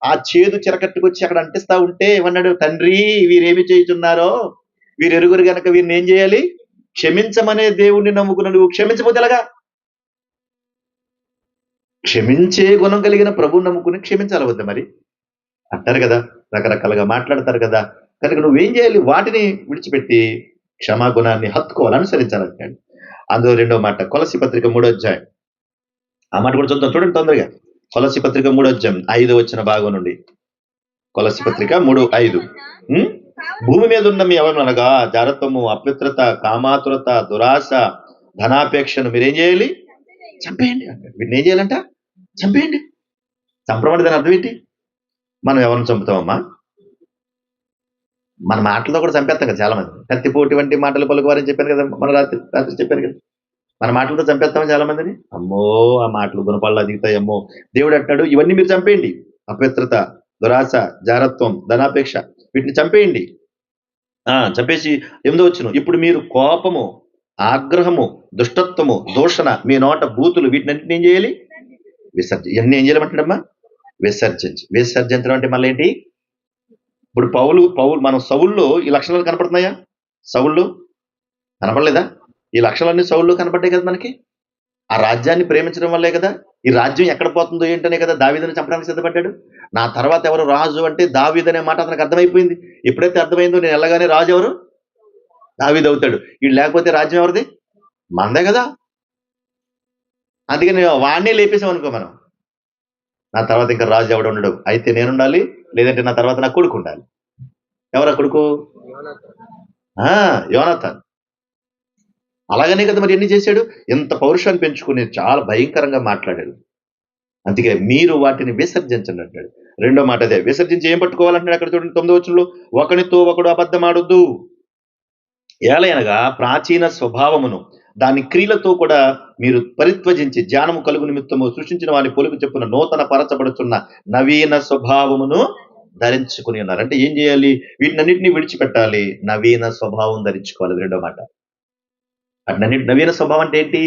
ఆ చేదు చిరకట్టుకొచ్చి అక్కడ అంటిస్తా ఉంటే ఏమన్నాడు? తండ్రి, వీరేమి చేయుచున్నారో వీరు ఎరుగురు గనక వీరిని ఏం చేయాలి? క్షమించమనే దేవుణ్ణి నమ్ముకున్న నువ్వు క్షమించబోతే ఎలాగా? క్షమించే గుణం కలిగిన ప్రభువు నమ్ముకుని క్షమించాలి వద్ద మరి అంటారు కదా, రకరకాలుగా మాట్లాడతారు కదా. కనుక నువ్వేం చేయాలి? వాటిని విడిచిపెట్టి క్షమాగుణాన్ని హత్తుకోవాలి, అనుసరించాలంటాడు. అందులో రెండో మాట, కొలసి పత్రిక 3వ అధ్యాయం. ఆ మాట కూడా చూద్దాం, చూడండి తొందరగా. కొలసి పత్రిక 3వ అధ్యాయం 5వ వచన భాగం నుండి. కొలసి పత్రిక 3:5. భూమి మీద ఉన్న మీ ఎవరనగా జారత్వము, అపవిత్రత, కామాతురత, దురాశ, ధనాపేక్షను మీరేం చేయాలి? చంపేయండి అంటాడు. వీటిని ఏం చేయాలంట? చంపేయండి. చంపడం అంటే దాని అర్థం ఏంటి? మనం ఎవరిని చంపుతామమ్మా? మన మాటలతో కూడా చంపేస్తాం కదా చాలా మంది. కత్తిపోటు వంటి మాటలు పలుకువారని చెప్పాను కదా, మన రాత్రి రాత్రి చెప్పాను కదా. మన మాటలతో చంపేస్తామా చాలా మందిని? అమ్మో, ఆ మాటలు గుణపాలు దిగుతాయి. అమ్మో, దేవుడు అంటాడు ఇవన్నీ మీరు చంపేయండి. అపవిత్రత, దురాశ, జారత్వం, ధనాపేక్ష, వీటిని చంపేయండి. చంపేసి 8వ వచనం, ఇప్పుడు మీరు కోపము, ఆగ్రహము, దుష్టత్వము, దూషణ, మీ నోట బూతులు, వీటినన్నింటిని ఏం చేయాలి? ఇవన్నీ ఏం చేయాలంటాడమ్మా? విసర్జించడం అంటే మళ్ళీ ఏంటి? ఇప్పుడు పౌలు మనం సౌల్లో ఈ లక్షణాలు కనపడుతున్నాయా? సౌల్లో కనపడలేదా? ఈ లక్షణాలన్నీ సౌల్లో కనపడ్డాయి కదా మనకి. ఆ రాజ్యాన్ని ప్రేమించడం వల్లే కదా. ఈ రాజ్యం ఎక్కడ పోతుందో ఏంటనే కదా దావీదుని చంపడానికి సిద్ధపడ్డాడు. నా తర్వాత ఎవరు రాజు అంటే దావీదు అనే మాట అతనికి అర్థమైపోయింది. ఎప్పుడైతే అర్థమైందో నేను వెళ్ళగానే రాజు ఎవరు? దావీదు అవుతాడు. వీడు లేకపోతే రాజ్యం ఎవరిది? మనదే కదా. అందుకని వాడినే లేపేసాం అనుకో మనం. నా తర్వాత ఇంకా రాజు ఎవడు ఉండడు, అయితే నేనుండాలి, లేదంటే నా తర్వాత నా కొడుకు ఉండాలి. ఎవరా కొడుకు? యోనాతాన్. అలాగనే కదా మరి ఎన్ని చేశాడు. ఎంత పౌరుషాన్ని పెంచుకుని చాలా భయంకరంగా మాట్లాడాడు. అందుకే మీరు వాటిని విసర్జించండి అంటాడు. రెండో మాట అదే, విసర్జించి ఏం పట్టుకోవాలంటున్నాడు అక్కడ చూడండి 9వ వచనంలో, ఒకనితో ఒకడు అబద్ధమాడొద్దు, ఏలయనగా ప్రాచీన స్వభావమును దాని క్రియలతో కూడా మీరు పరిత్వజించి జ్ఞానము కలుగు నిమిత్తము సృష్టించిన వాని పొలుగు చెప్పున నూతన పరచబడుతున్న నవీన స్వభావమును ధరించుకుని ఉన్నారు. అంటే ఏం చేయాలి? వీటినన్నింటినీ విడిచిపెట్టాలి, నవీన స్వభావం ధరించుకోవాలి. రెండో మాట. అట్లన్నిటి నవీన స్వభావం అంటే ఏంటి?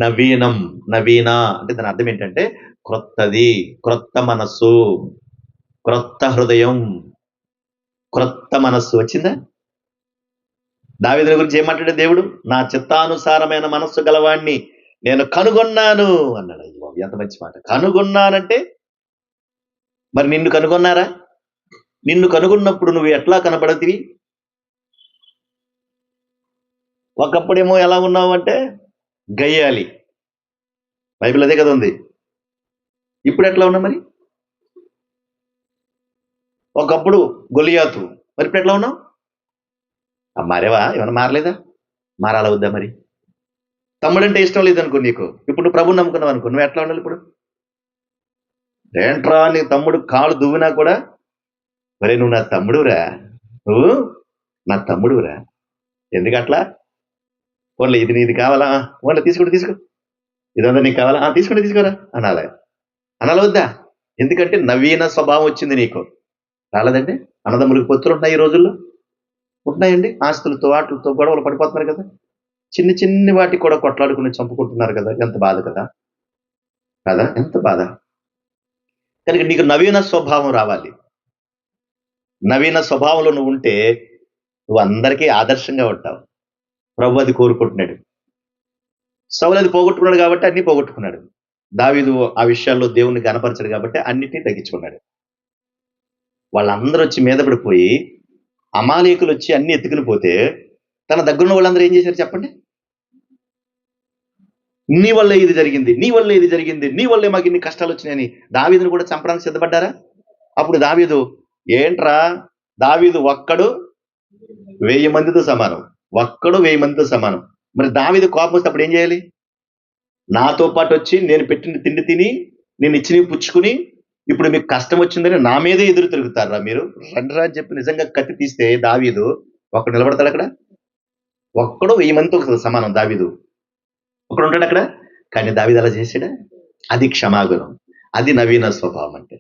నవీనం. నవీన అంటే దాని అర్థం ఏంటంటే క్రొత్తది, క్రొత్త మనస్సు, క్రొత్త హృదయం, క్రొత్త మనస్సు వచ్చిందా? దావీదు గురించి ఏం మాట్లాడే దేవుడు? నా చిత్తానుసారమైన మనస్సు గలవాణ్ణి నేను కనుగొన్నాను అన్నాడు. అయ్యో, ఎంత మంచి మాట. కనుగొన్నానంటే మరి నిన్ను కనుగొన్నారా? నిన్ను కనుగొన్నప్పుడు నువ్వు ఎట్లా కనపడతివి? ఒకప్పుడేమో ఎలా ఉన్నావు అంటే గయ్యాలి, బైబిల్ అదే కదా ఉంది. ఇప్పుడు ఎట్లా ఉన్నా మరి? ఒకప్పుడు గొలియాతు, మరి ఇప్పుడు ఎట్లా ఉన్నావు? మారేవా? ఏమన్నా మారలేదా? మారాల వద్దా మరి? తమ్ముడంటే ఇష్టం లేదనుకో నీకు, ఇప్పుడు నువ్వు ప్రభుని నమ్ముకున్నావు అనుకో, నువ్వు ఎట్లా ఉండాలి ఇప్పుడు? ఏంట్రా నీ తమ్ముడు కాలు దువ్వినా కూడా, మరి నువ్వు నా తమ్ముడురా, నువ్వు నా తమ్ముడురా, ఎందుకట్లా? ఓన్లీ ఇది నీది కావాలా? ఓన్లీ తీసుకో, ఇదంతా నీకు కావాలా? తీసుకోరా అనాలి. అనాలి వద్దా? ఎందుకంటే నవీన స్వభావం వచ్చింది నీకు. రాలేదండి? అన్నదమ్ములకు పొత్తులు ఉంటున్నాయి ఈ రోజుల్లో, ఉంటున్నాయండి. ఆస్తులతో వాటిలతో గొడవలు పడిపోతున్నారు కదా. చిన్ని వాటికి కూడా కొట్లాడుకుని చంపుకుంటున్నారు కదా. ఎంత బాధ కదా, ఎంత బాధ. కనుక నీకు నవీన స్వభావం రావాలి. నవీన స్వభావంలో నువ్వు ఉంటే నువ్వు అందరికీ ఆదర్శంగా ఉంటావు. ప్రభు అది కోరుకుంటున్నాడు. సౌలు అది పోగొట్టుకున్నాడు కాబట్టి అన్ని పోగొట్టుకున్నాడు. దావీదు ఆ విషయాల్లో దేవుణ్ణి కనపరచాడు కాబట్టి అన్నిటినీ తగ్గించుకున్నాడు. వాళ్ళందరూ వచ్చి మీద పడిపోయి అమాలేకులు వచ్చి అన్ని ఎత్తుకుని పోతే తన దగ్గరున్న వాళ్ళందరూ ఏం చేశారు చెప్పండి? నీ వల్లే ఇది జరిగింది, నీ వల్లే ఇది జరిగింది, నీ వల్లే మాకు ఇన్ని కష్టాలు వచ్చినాయని దావీదును కూడా చంపడానికి సిద్ధపడ్డారా? అప్పుడు దావీదు, ఏంట్రా, దావీదు ఒక్కడు 1000 మందితో సమానం, ఒక్కడు 1000 మందితో సమానం. మరి దావీదు కోపం వస్తే అప్పుడు ఏం చేయాలి? నాతో పాటు వచ్చి నేను పెట్టిన తిండి తిని నేను ఇచ్చినవి పుచ్చుకుని ఇప్పుడు మీకు కష్టం వచ్చిందని నా మీదే ఎదురు తిరుగుతారా మీరు? రండిరా అని చెప్పి నిజంగా కత్తి తీస్తే దావీదు ఒక్కడు నిలబడతాడు అక్కడ? ఒక్కడు 1000 మందితో సమానం దావీదు, ఒకడు ఉంటాడు అక్కడ. కానీ దావీదు అలా చేసాడా? అది క్షమాగుణం, అది నవీన స్వభావం. అంటే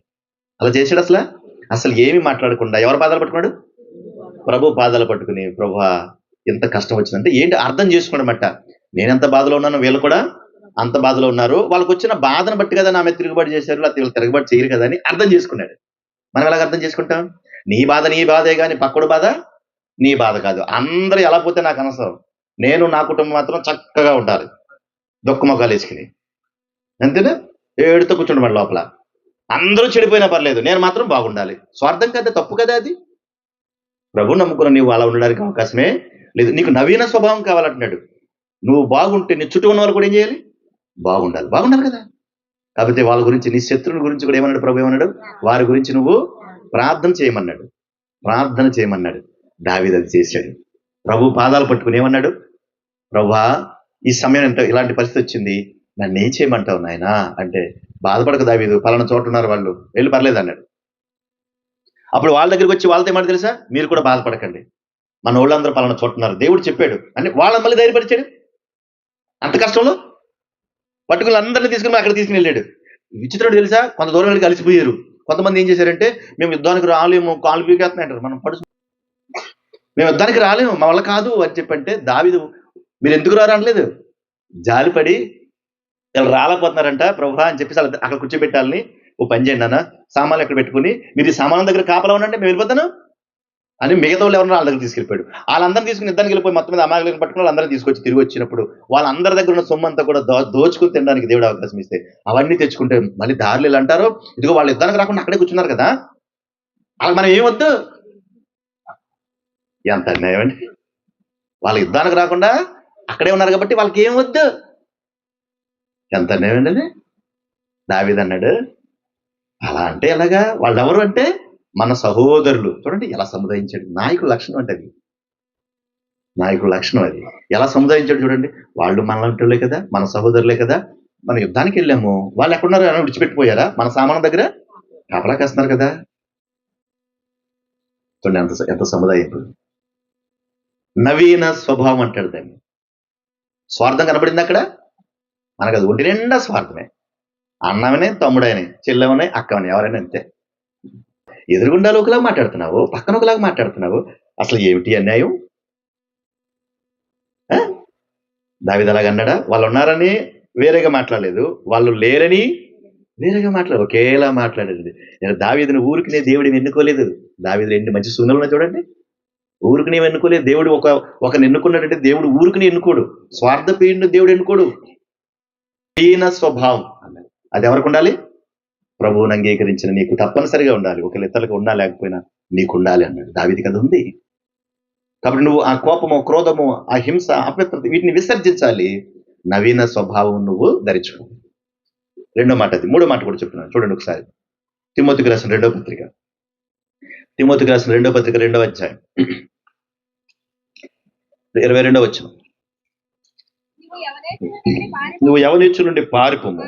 అలా చేసాడు. అసలు ఏమి మాట్లాడకుండా ఎవరు పాదాలు పట్టుకున్నాడు? ప్రభు పాదాలు పట్టుకుని, ప్రభువా ఎంత కష్టం వచ్చిందంటే ఏంటి అర్థం చేసుకోవడమట. నేనెంత బాధలో ఉన్నానో వీళ్ళు కూడా అంత బాధలో ఉన్నారు, వాళ్ళకి వచ్చిన బాధను బట్టి కదా నా మీద తిరుగుబాటు చేశారు, లేకపోతే వీళ్ళు తిరుగుబాటు చేయరు కదా అని అర్థం చేసుకున్నాడు. మనం ఎలాగ అర్థం చేసుకుంటాం? నీ బాధే కానీ పక్కడు బాధ నీ బాధ కాదు. అందరూ ఎలా పోతే నాకు అనవసరం, నేను నా కుటుంబం మాత్రం చక్కగా ఉండాలి, దుఃఖముఖాలు వేసుకుని, అంతేనా? ఏడుతో కూర్చుండమని లోపల అందరూ చెడిపోయినా పర్లేదు, నేను మాత్రం బాగుండాలి. స్వార్థం కదా, తప్పు కదా అది. ప్రభు నమ్ముకున్న నీవు అలా ఉండడానికి అవకాశమే లేదు. నీకు నవీన స్వభావం కావాలంటున్నాడు. నువ్వు బాగుంటే నీ చుట్టూ ఉన్న వాళ్ళు కూడా ఏం చేయాలి? బాగుండాలి కదా. కాకపోతే వాళ్ళ గురించి, నీ శత్రువుల గురించి కూడా ఏమన్నాడు ప్రభు? ఏమన్నాడు? వారి గురించి నువ్వు ప్రార్థన చేయమన్నాడు. దావీదు అది చేశాడు. ప్రభు పాదాలు పట్టుకుని ఏమన్నాడు? ప్రభువా ఈ సమయం ఇలాంటి పరిస్థితి వచ్చింది, నన్ను ఏం చేయమంటావు నాయనా అంటే, బాధపడక దావీదు, పలానా చోట ఉన్నారు వాళ్ళు, వెళ్ళి పర్లేదు అన్నాడు. అప్పుడు వాళ్ళ దగ్గరికి వచ్చి వాళ్ళతో ఏమంటే తెలుసా, మీరు కూడా బాధపడకండి, మన వాళ్ళందరూ పలానా చోట ఉన్నారు, దేవుడు చెప్పాడు అని వాళ్ళని మళ్ళీ ధైర్యపరిచాడు. అంత కష్టంలో పట్టుకుని అందరినీ తీసుకుని అక్కడ తీసుకుని వెళ్ళాడు. విచిత్రుడు తెలుసా, కొంత దూరం వెళ్ళి కలిసిపోయారు. కొంతమంది ఏం చేశారంటే, మేము యుద్ధానికి రాలేము, కాలు పీకేస్తున్నాయి అంటారు. మనం మేము యుద్ధానికి రాలేము, మా వల్ల కాదు అని చెప్పంటే దావీదు, మీరు ఎందుకు రారు అనలేదు, జాలిపడి వీళ్ళు రాలేకపోతున్నారంట ప్రభువా అని చెప్పేసి అక్కడ కూర్చోబెట్టాలని, ఓ పని చేయండి అన్న, సామాన్లు ఎక్కడ పెట్టుకుని మీరు ఈ సామాన్ల దగ్గర కాపలా ఉండండి, మేము వెళ్ళిపోతాను అని మిగతా వాళ్ళు ఎవరన్నా వాళ్ళ దగ్గర తీసుకెళ్ళిపోయాడు. వాళ్ళందరినీ తీసుకుని యుద్ధానికి వెళ్ళిపోయి మొత్తం మీద అమాయకులను పట్టుకుని వాళ్ళందరూ తీసుకొచ్చి తిరిగి వచ్చినప్పుడు వాళ్ళందరి దగ్గర ఉన్న సొమ్ము అంతా కూడా దోచుకుని తినడానికి దేవుడు అవకాశం ఇస్తే అవన్నీ తెచ్చుకుంటే మళ్ళీ దారులు అంటారు, ఇదిగో వాళ్ళు యుద్ధానికి రాకుండా అక్కడే కూర్చున్నారు కదా, వాళ్ళకి మనం ఏమొద్దు. ఎంత అన్యాయం అండి, వాళ్ళ యుద్ధానికి రాకుండా అక్కడే ఉన్నారు కాబట్టి వాళ్ళకి ఏం వద్దు. ఎంత అన్యాయం అండి అది. దావీదు అన్నాడు, అలా అంటే ఎలాగా, వాళ్ళు ఎవరు అంటే మన సహోదరులు. చూడండి ఎలా సముదాయించాడు, నాయకుల లక్షణం అంటే అది, నాయకుల లక్షణం అది. ఎలా సముదాయించాడు చూడండి, వాళ్ళు మనలాంటి కదా, మన సహోదరులే కదా, మన యుద్ధానికి వెళ్ళాము, వాళ్ళు ఎక్కడున్నారు అని విడిచిపెట్టిపోయారా, మన సామానం దగ్గర కాపలా కాస్తున్నారు కదా. చూడండి ఎంత సముదాయింపు. నవీన స్వభావం అంటాడు దాన్ని. స్వార్థం కనబడింది అక్కడ, మనకు అది ఒంటి నిండా స్వార్థమే. అన్నవనే, తమ్ముడైనా, చెల్లెవనే, అక్కవనే, ఎవరైనా అంతే. ఎదురుగుండాలు ఒకలాగా మాట్లాడుతున్నావు, పక్కన ఒకలాగా మాట్లాడుతున్నావు, అసలు ఏమిటి అన్యాయం. దావీదు అలాగ అన్నాడా, వాళ్ళు ఉన్నారని వేరేగా మాట్లాడలేదు, వాళ్ళు లేరని వేరేగా మాట్లాడు, ఒకేలా మాట్లాడేది. నేను దావీదుని ఊరికి దేవుడిని ఎన్నుకోలేదు. దావీదుని ఎన్ని మంచి సున్నలు చూడండి, ఊరికి ఎన్నుకోలేదు దేవుడు. ఒకరిని ఎన్నుకున్నాడంటే దేవుడు ఊరికి ఎన్నుకోడు, స్వార్థపీయుడిని దేవుడు ఎన్నుకోడు. దీన స్వభావం అన్నాడు, అది ఎవరికి ఉండాలి, ప్రభువుని అంగీకరించిన నీకు తప్పనిసరిగా ఉండాలి, ఒకరి ఇతరులకు ఉన్నా లేకపోయినా నీకు ఉండాలి అన్నాడు. దావీదుకి అది ఉంది. కాబట్టి నువ్వు ఆ కోపము, క్రోధము, ఆ హింస, అపవిత్రత వీటిని విసర్జించాలి, నవీన స్వభావం నువ్వు ధరించుకో. రెండో మాట అది. మూడో మాట కూడా చెప్తున్నాను చూడండి ఒకసారి. తిమోతికి రాసిన రెండో పత్రిక, తిమోతికి రాసిన రెండో పత్రిక 2వ అధ్యాయం 22వ వచనం. నువ్వు యవనేచ్చు నుండి పారిపోము,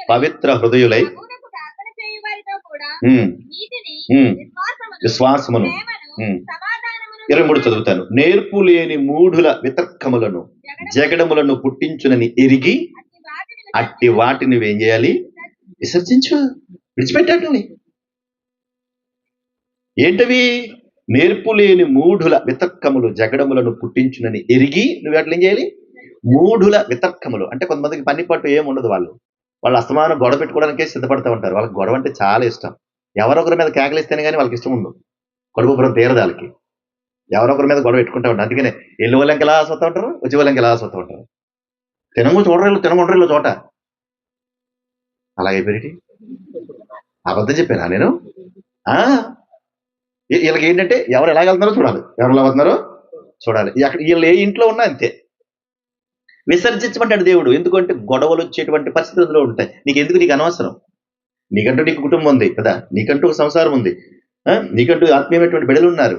పవిత్ర హృదయులై విశ్వాసమును 23 చదువుతాను. నేర్పు లేని మూఢుల వితర్కములను జగడములను పుట్టించునని ఎరిగి అట్టి వాటిని ఏం చేయాలి, విసర్జించు, విడిచిపెట్టాలి. ఏంటవి, నేర్పు లేని మూఢుల వితర్కములు జగడములను పుట్టించునని ఎరిగి నువ్వు అట్లా ఏం చేయాలి. మూఢుల వితర్కములు అంటే కొంతమందికి పని పట్టు ఏముండదు, వాళ్ళు అస్తమానం గొడవ పెట్టుకోవడానికే సిద్ధపడుతూ ఉంటారు. వాళ్ళకి గొడవ అంటే చాలా ఇష్టం. ఎవరొకరి మీద కేకలిస్తేనే కానీ వాళ్ళకి ఇష్టం ఉండదు, కడుపుపురం తీరదాలకి ఎవరొకరి మీద గొడవ పెట్టుకుంటా ఉంటారు. అందుకనే ఎల్లు వాళ్ళకి ఎలా ఆసొస్తూ ఉంటారు, వచ్చి వాళ్ళకి ఎలా ఆసొస్తూ ఉంటారు. తినగుండ్రీలో చోట అలాగైపోయి అబద్ధం చెప్పానా నేను. వీళ్ళకి ఏంటంటే ఎవరు ఎలాగెళ్తున్నారో చూడాలి, ఎవరు ఎలా వెళ్తున్నారో చూడాలి. అక్కడ వీళ్ళు ఏ ఇంట్లో ఉన్నా అంతే. విసర్జించమంటాడు దేవుడు. ఎందుకంటే గొడవలు వచ్చేటువంటి పరిస్థితుల్లో ఉంటాయి. నీకు అనవసరం. నీకంటూ నీకు కుటుంబం ఉంది కదా, నీకంటూ ఒక సంసారం ఉంది, నీకంటూ ఆత్మీయమైనటువంటి బిడ్డలు ఉన్నారు.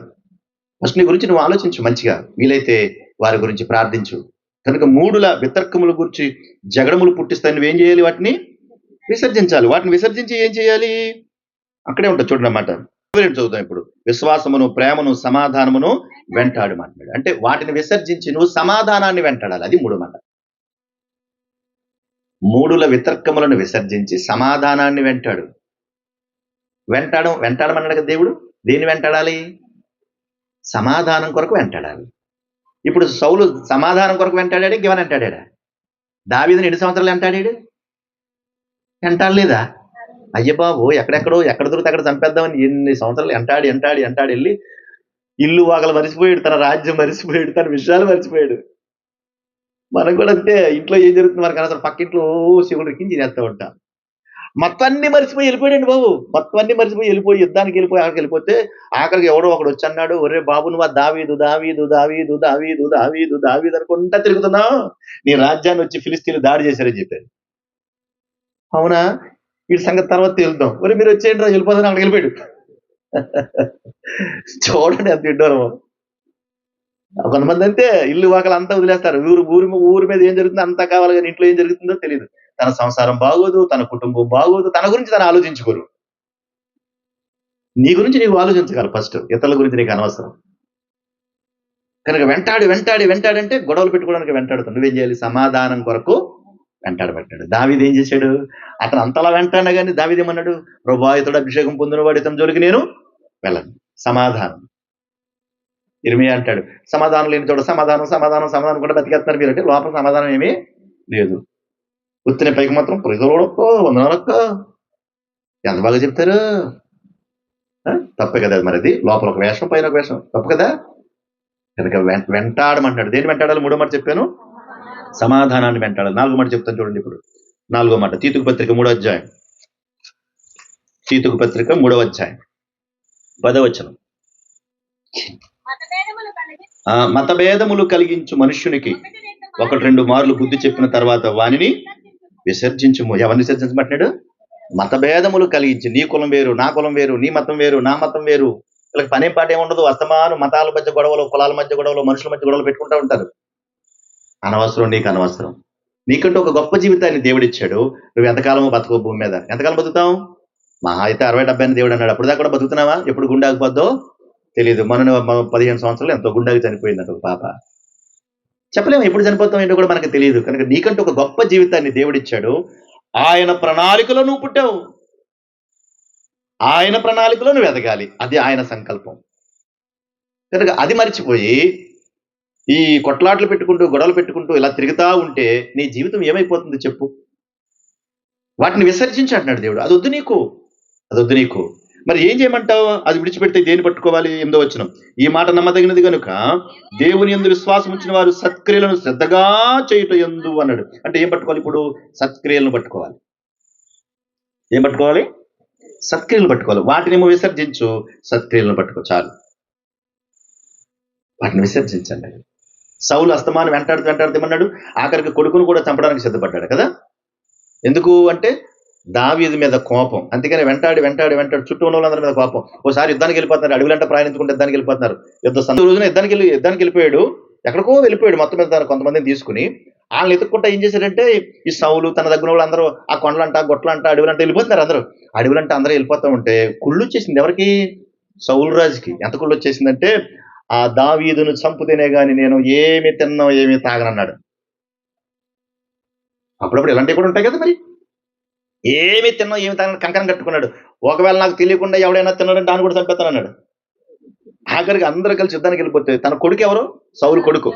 ఫస్ట్ నీ గురించి నువ్వు ఆలోచించు, మంచిగా వీలైతే వారి గురించి ప్రార్థించు. కనుక మూడుల వితర్కముల గురించి జగడములు పుట్టిస్తాయి, నువ్వేం చేయాలి, వాటిని విసర్జించాలి. వాటిని విసర్జించి ఏం చేయాలి, అక్కడే ఉంటుంది చూడండి అన్నమాట. చదువుతాం ఇప్పుడు. విశ్వాసమును, ప్రేమను, సమాధానమును వెంటాడు మాట్లాడు. అంటే వాటిని విసర్జించి నువ్వు సమాధానాన్ని వెంటాడాలి. అది మూడో మాట. మూడుల వితర్కములను విసర్జించి సమాధానాన్ని వెంటాడమన్నాడు కదా దేవుడు. దేన్ని వెంటాడాలి, సమాధానం కొరకు వెంటాడాలి. ఇప్పుడు సౌలు సమాధానం కొరకు వెంటాడాడు, ఇంకేమైనా వెంటాడా? దావీదుని ఎన్ని సంవత్సరాలు వెంటాడలేదా? అయ్య బాబు, ఎక్కడ దొరికితే అక్కడ చంపేద్దామని ఎన్ని సంవత్సరాలు ఎంటాడి వెళ్ళి ఇల్లు వాగలు మరిచిపోయాడు, తన రాజ్యం మరిచిపోయాడు, తన విషయాలు మరిచిపోయాడు. మనం కూడా అంతే, ఇంట్లో ఏం జరుగుతుంది మనకు అసలు పక్కింట్లో శివుడు ఎక్కించి చేస్తూ ఉంటాం. మొత్తం అన్ని మరిచిపోయి వెళ్ళిపోయాడండి బాబు. మొత్తం అన్ని మరిచిపోయి యుద్ధానికి అక్కడికి వెళ్ళిపోతే ఆఖరికి ఎవడో ఒకడు వచ్చి అన్నాడు, ఒరే బాబు, నువ్వు దావీదు దావీదు దావీదు దావీదు దావీదు దావీదు అనుకుంటా తిరుగుతున్నావు, నీ రాజ్యాన్ని వచ్చి ఫిలిస్తీన్లు దాడి చేశారని చెప్పారు. అవునా, వీటి సంగతి తర్వాత తెలుద్దాం. మరి మీరు వచ్చేయండి రా, వెళ్ళిపోతాను, అక్కడికి వెళ్ళిపోయాడు. చూడండి అంత విడ్డూరము. కొంతమంది అంతే, ఇల్లు వాకలు అంతా వదిలేస్తారు. ఊరి మీద ఏం జరుగుతుందో అంతా కావాలి, కానీ ఇంట్లో ఏం జరుగుతుందో తెలియదు. తన సంసారం బాగోదు, తన కుటుంబం బాగోదు, తన గురించి తను ఆలోచించుకోరు. నీ గురించి నీవు ఆలోచించగలవు ఫస్ట్, ఇతరుల గురించి నీకు అనవసరం. కనుక వెంటాడంటే గొడవలు పెట్టుకోవడానికి వెంటాడుతాడు. నువ్వేం చేయాలి? సమాధానం కొరకు వెంటాడబట్టాడు. దావీదు ఏం చేశాడు? అతను అంతలా వెంటాడినా కానీ దావీదు ఏమన్నాడు? ప్రభువా, ఇతడు అభిషేకం పొందినవాడు, ఇతని జోలికి నేను వెళ్ళను. సమాధానం. ఇర్మియా అంటాడు, సమాధానం లేని చోట సమాధానం కూడా బతికేస్తున్నారు మీరు అంటే లోపల సమాధానం ఏమీ లేదు. ఉత్తిన పైకి మాత్రం ప్రజలొక్కో వందనాలొక్కో ఎంత బాగా చెప్తారు. తప్పే కదా మరి, అది లోపల ఒక వేషం పైన ఒక వేషం, తప్పు కదా. కనుక వెంటాడమంటాడు. దేన్ని వెంటాడాలి? 3వ మాట చెప్పాను, సమాధానాన్ని వెంటాడాలి. 4వ మాట చెప్తాను చూడండి. ఇప్పుడు 4వ మాట తీతుకు పత్రిక 3వ అధ్యాయం, తీతుకు పత్రిక 3వ అధ్యాయం 10వ వచనం. మతభేదములు కలిగించు మనుష్యునికి 1-2 మార్లు బుద్ధి చెప్పిన తర్వాత వానిని విసర్జించుము. ఎవరిని విసర్జించమంటున్నాడు? మతభేదములు కలిగించి, నీ కులం వేరు, నా కులం వేరు, నీ మతం వేరు, నా మతం వేరు, వీళ్ళకి పనేం పాట ఏముండదు. అస్తమాను మతాల మధ్య గొడవలు, కులాల మధ్య గొడవలు, మనుషుల మధ్య గొడవలు పెట్టుకుంటూ ఉంటారు. అనవసరం, నీకు అనవసరం. నీకంటూ ఒక గొప్ప జీవితాన్ని దేవుడిచ్చాడు. నువ్వు ఎంతకాలమో బతుకో భూమి మీద. ఎంతకాలం బతుకుతావు? మహా అయితే 60-70 అని దేవుడు అన్నాడు. అప్పుడు దాకా కూడా బతుకుతున్నావా? ఎప్పుడు గుండె ఆగిపోద్దో తెలియదు. మన 15 సంవత్సరాలు ఎంతో గుండెకి చనిపోయిందంట ఒక పాప. చెప్పలేము ఎప్పుడు చనిపోతాం ఏంటో కూడా మనకు తెలియదు. కనుక నీకంటూ ఒక గొప్ప జీవితాన్ని దేవుడిచ్చాడు. ఆయన ప్రణాళికలో నువ్వు పుట్టావు. ఆయన ప్రణాళికలో నువ్వు ఎదగాలి. అది ఆయన సంకల్పం. కనుక అది మర్చిపోయి ఈ కొట్లాట్లు పెట్టుకుంటూ, గొడవలు పెట్టుకుంటూ ఇలా తిరుగుతా ఉంటే నీ జీవితం ఏమైపోతుంది చెప్పు? వాటిని విసర్జించి అంటున్నాడు దేవుడు. అది వద్దు నీకు. మరి ఏం చేయమంటావు? అది విడిచిపెడితే దేన్ని పట్టుకోవాలి? 8వ వచనం, ఈ మాట నమ్మదగినది కనుక దేవుని యందు విశ్వాసం ఉంచిన వారు సత్క్రియలను శ్రద్ధగా చేయుట యందు అన్నాడు. అంటే ఏం పట్టుకోవాలి? ఇప్పుడు సత్క్రియలను పట్టుకోవాలి. ఏం పట్టుకోవాలి? సత్క్రియలను పట్టుకోవాలి. వాటినేమో విసర్జించు, సత్క్రియలను పట్టుకో చాలు. వాటిని విసర్జించండి. సౌలు అస్తమాను వెంటాడుతూ ఏమన్నాడు? ఆఖరికి కొడుకును కూడా చంపడానికి సిద్ధపడ్డాడు కదా. ఎందుకు అంటే దావీదు మీద కోపం. అందుకని వెంటాడి చుట్టూ ఉన్న వాళ్ళందరి మీద కోపం. ఓసారి యుద్ధానికి వెళ్ళిపోతున్నారు, అడవులంటే ప్రయాణించుకుంటే యుద్ధానికి వెళ్ళిపోతున్నారు. రోజున యుద్ధానికి వెళ్ళిపోయాడు. ఎక్కడికో వెళ్ళిపోయాడు మొత్తం మీద కొంతమందిని తీసుకుని. వాళ్ళని ఎత్తుక్కుంటా ఏం చేశాడంటే ఈ సౌలు తన దగ్గర వాళ్ళు అందరూ ఆ కొండలంట, గొట్లంట, అడవులంట వెళ్ళిపోతున్నారు. అడవులంటే అందరూ వెళ్ళిపోతూ ఉంటే కుళ్ళు వచ్చేసింది. ఎవరికి? సౌలు రాజుకి. ఎంత కుళ్ళు వచ్చేసిందంటే, ఆ దావీదును చంపుతేనే గాని నేను ఏమి తిన్నా ఏమి తాగనన్నాడు. అప్పుడప్పుడు ఇలాంటివి కూడా ఉంటాయి కదా. మరి ఏమి తిన్నా ఏమి తాగని కంకణం కట్టుకున్నాడు. ఒకవేళ నాకు తెలియకుండా ఎవడైనా తిన్నాడంటే దాన్ని కూడా చంపేస్తానన్నాడు. ఆఖరికి అందరూ కలిసి యుద్ధానికి వెళ్ళిపోతే తన కొడుకు ఎవరు? సౌలు కొడుకు